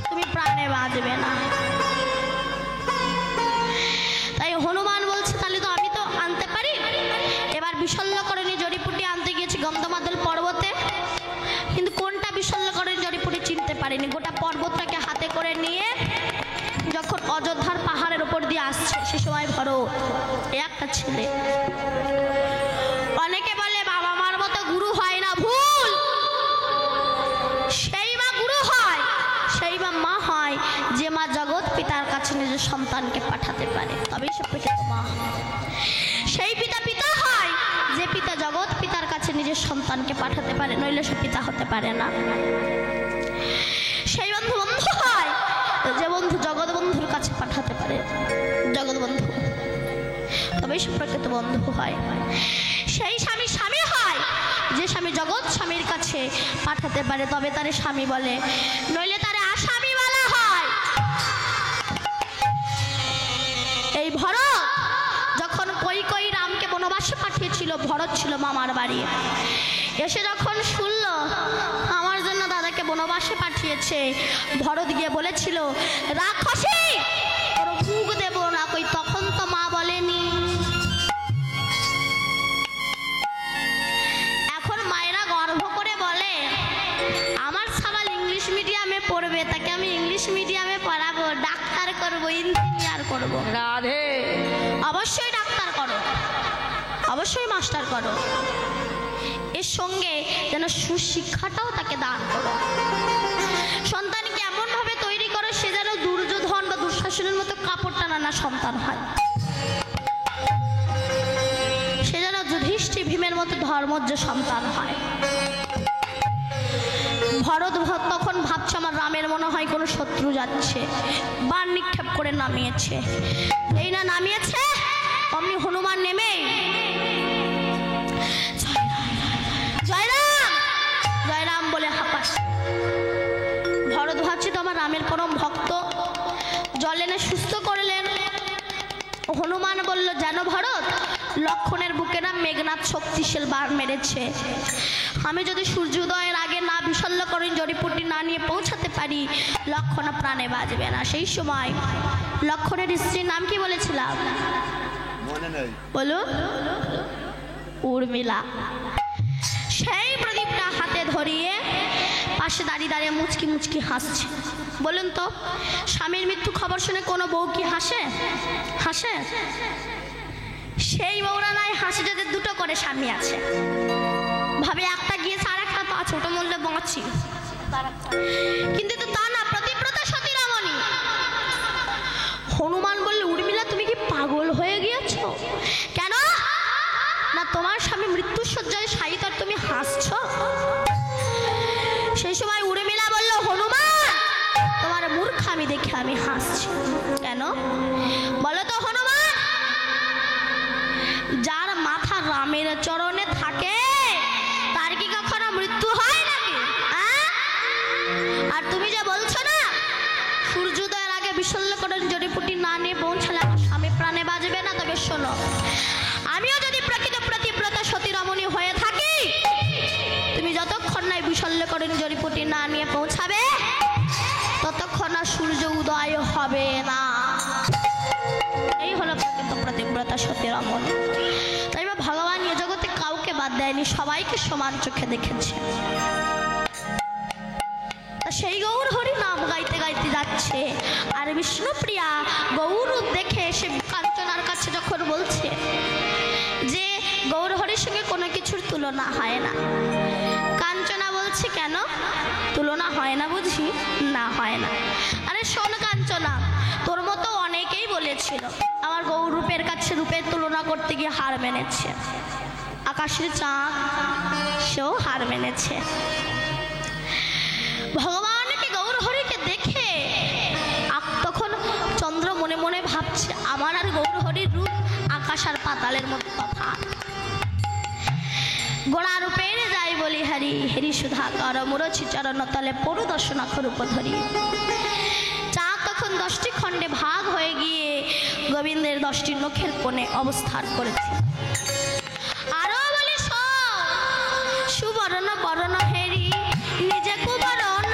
তুমি প্রাণে বাঁচবে না। তাই হনুমান বলছে, তাহলে তো আমি তো আনতে পারি। এবার বিশল্যকরণী জড়িপুটি আনতে গিয়েছি গন্ধমাদল পর্বতে, কিন্তু কোনটা বিশল্যকরণী জড়িপুটি চিনতে পারিনি। গোটা পর্বতটাকে হাতে করে নিয়ে যখন অযোধ্যার পাহাড়ের উপর দিয়ে আসছে, সে সময় ভরত একটা ছেলে। অনেকে বলে বাবা মার মতো গুরু হয় না, ভুল। সেই মা গুরু হয়, সেই মা হয় যে মা জগৎ পিতার কাছে নিজের সন্তানকে পাঠাতে পারে, তবেই সে প্রকৃত মা। সেই পিতা পিতা হয় যে পিতা জগৎ পিতার কাছে নিজের সন্তানকে পাঠাতে পারে, নইলে সে পিতা হতে পারে না। সেই বন্ধু বন্ধু হয় যে বন্ধু জগৎ বন্ধুর কাছে পাঠাতে পারে, জগৎ বন্ধু, তবেই সে প্রকৃত বন্ধু হয়। সেই স্বামী স্বামী হয় যে স্বামী জগৎ স্বামীর কাছে পাঠাতে পারে, তবে তারে স্বামী বলে, নইলে তারে আসামি বলা হয়। এই ভরত যখন কৈকেয়ী রামকে বনবাসে পাঠিয়েছিল, ভরত ছিল মামার বাড়ি। এসে যখন শুনল আমার জন্য দাদাকে বনবাসে পাঠিয়েছে, ভরত গিয়ে বলেছিল, রাক্ষসী তোর মুখ দেব না। কই তখন তো মা বলেনি। এখন মায়েরা গর্ব করে বলে, আমার সাবাল ইংলিশ মিডিয়ামে পড়বে, তাকে আমি ইংলিশ মিডিয়ামে পড়াবো, ডাক্তার করবো, ইঞ্জিনিয়ার করবো। রাধে, অবশ্যই ডাক্তার করো, অবশ্যই মাস্টার করো, এর সঙ্গে যেন সুশিক্ষাটাও তাকে দান করো। সন্তানকে এমন ভাবে তৈরি করো সে যেন দুর্যোধন বা দুঃশাসনের মতো কাপড় টানা না সন্তান হয়, সে যেন যুধিষ্ঠির ভীমের মতো ধর্মজ্ঞ সন্তান হয়। ভরত তখন ভাবছে আমার রামের মনে হয় কোনো শত্রু যাচ্ছে, বাণ নিক্ষেপ করে নামিয়েছে। এই না নামিয়েছে অমনি হনুমান নেমে জয়রাম জয়রাম বলে হাঁপাস। ভরত ভাবছে তো আমার রামের পরম ভক্ত, জল এনে সুস্থ করলেন। হনুমান বলল জানো ভরত, লক্ষণের বুকে না মেঘনাথ শক্তিশাল বাণ মেরেছে। আমি যদি সূর্যোদয়ের আগে না বিশল্যকরণ জড়িপুটি না নিয়ে পৌঁছাতে পারি লক্ষণ প্রাণে বাঁচবে না। সেই সময় লক্ষণের স্ত্রীর নাম কি বলেছিলাম মনে নেই, বলো? উর্মিলা। সেই প্রদীপটা হাতে ধরিয়ে পাশে দাঁড়িয়ে দাঁড়িয়ে মুচকি মুচকি হাসছে। বলুন তো স্বামীর মৃত্যু খবর শুনে কোনো বউ কি হাসে? হাসে? সেই বউরা নয় হাসে যাদের দুটো করে স্বামী আছে, ভাবে একটা গিয়েছে আর একটা তো আছে, ওটা মূল্যে বাঁচি। কিন্তু তো তা না, প্রতিব্রতা সতী রমণী। হনুমান বললে উর্মিলা তুমি কি পাগল হয়ে গিয়েছো? কেন না তোমার স্বামী মৃত্যুর শয্যায় শায়িত আর তুমি হাসছো? সেই সময় উর্মিলা বলল হনুমান তোমার মূর্খামি দেখে আমি হাসছি। কেন বলো তো হনুমান? যার মাথা রামের চরণে থাকে তার কি কখনো মৃত্যু হয় নাকি? আর তুমি যে বলছো না সূর্যোদয়ের আগে বিশল্যকরণ জড়িপুটি না নিয়ে পৌঁছালে আমার স্বামী প্রাণে বাঁচবে না, তবে শোনো আমিও যদি প্রকৃত প্রতিব্রতা সতী রমণী হয়ে থাকি তুমি যতক্ষণ না বিশল্যকরণ জড়িপুটি না নিয়ে পৌঁছাবে ততক্ষণ না সূর্য উদয় হবে না। এই হলো প্রকৃত প্রতিব্রতা সতী রমণী। তাই ভগবান এ জগতে কাউকে বাদ দেয়নি, সবাইকে সমান চোখে দেখেছে। সেই গৌর হরি নাম গাইতে গাইতে যাচ্ছে আর বিষ্ণুপ্রিয়া গৌর দেখে সে কাঞ্চনার কাছে যখন বলছে যে গৌর হরির সঙ্গে কোনো কিছুর তুলনা হয় না, কাঞ্চনা বলছে কেন তুলনা হয় না বুঝি? না হয় না। আরে শোন কাঞ্চনা, তোর মতো অনেকেই বলেছিল আমার গৌর রূপের কাছে রূপের তুলনা করতে গিয়ে হার মেনেছে, আকাশের চাঁদ সেও হার মেনেছে। ভগবানকে গৌর হরিকে দেখে তখন চন্দ্র মনে মনে ভাবছে আমার আর গৌর হরির রূপ আকাশ আর পাতালের মধ্যে তফাৎ। গোড়া রূপের যাই বলি হরি হরি সুধা কর মুরছি চরণ তলে পড়ু দর্শনা রূপ ধরি। চাঁদ তখন 10টি খণ্ডে ভাগ হয়ে গিয়ে গোবিন্দের 10টি নখের কোণে অবস্থান করেছে। আরো বলি সুবর্ণ বরণ হেরি নিজে কুবরণ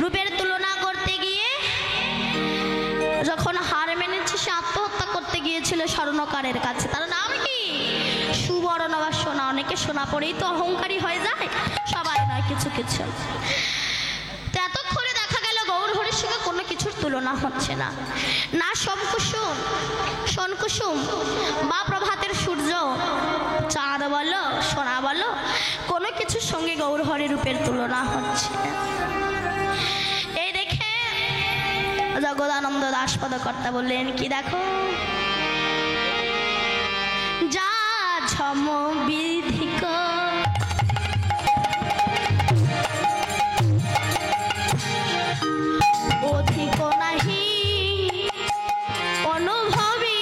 রূপের তুলনা করতে গিয়ে যখন হার মেনেছে সে আত্মহত্যা করতে গিয়েছিল স্বর্ণকারের কাছে। তার নাম কি? সুবর্ণ বা সোনা। অনেকে সোনা পরেই তো অহংকারী হয়ে যায়, সবাই নয়, কিছু কিছু। তো এতক্ষণে দেখা গেল গৌর হরির সঙ্গে কোনো কিছুর তুলনা হচ্ছে না, না সোমকুসুম সোনকুসুম বা প্রভাতের সূর্য চাঁদ বলো সোনা বলো কোনো কিছুর সঙ্গে গৌর হরির রূপের তুলনা হচ্ছে। এই দেখে জগদানন্দ দাসপদ কর্তা বললেন কি দেখো যা ঝম বিধিক অধিক নাহি অনুভবী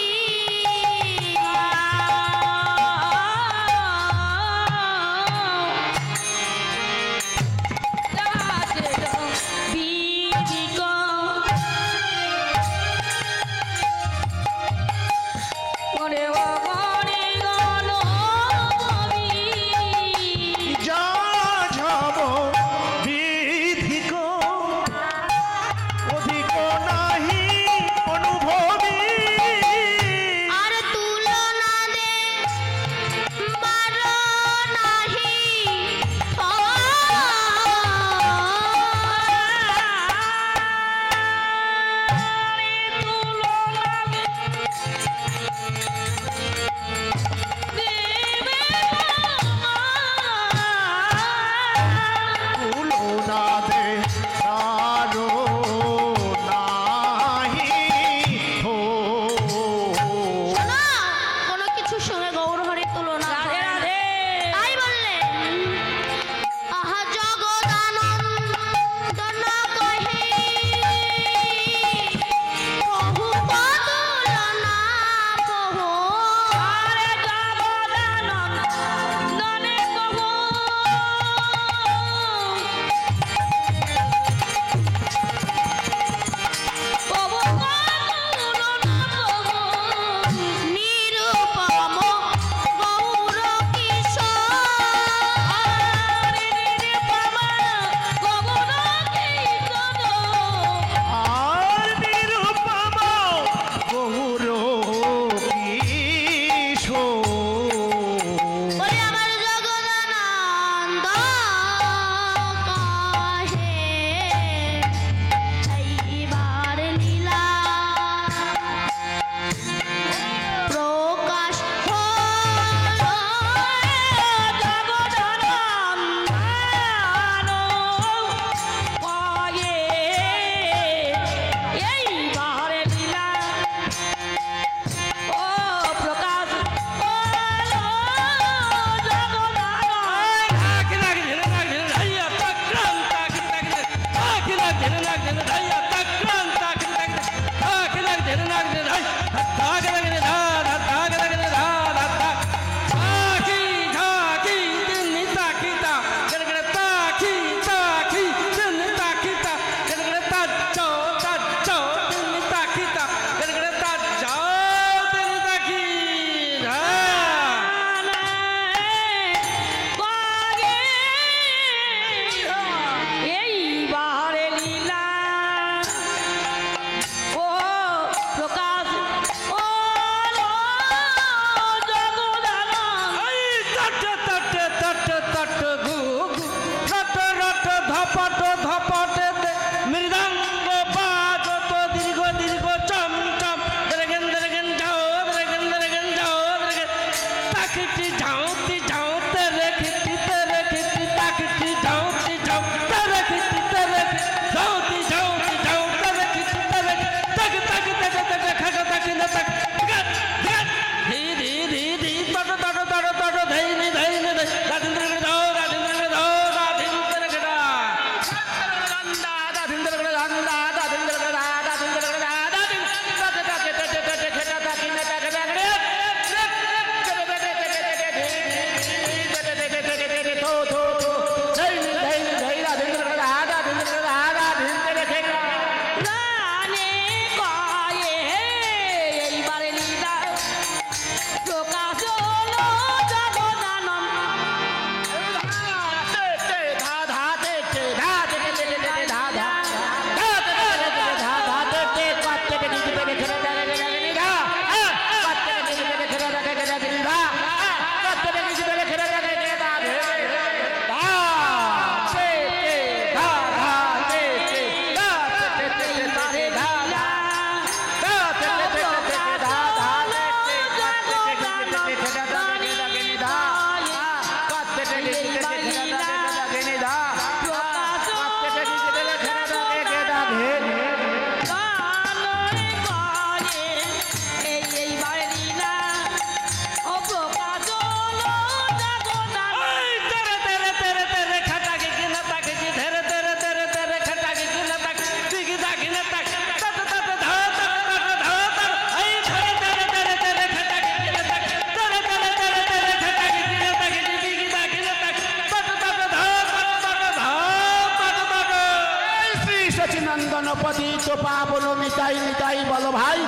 পাবন নিতাই নিতাই বলো ভাই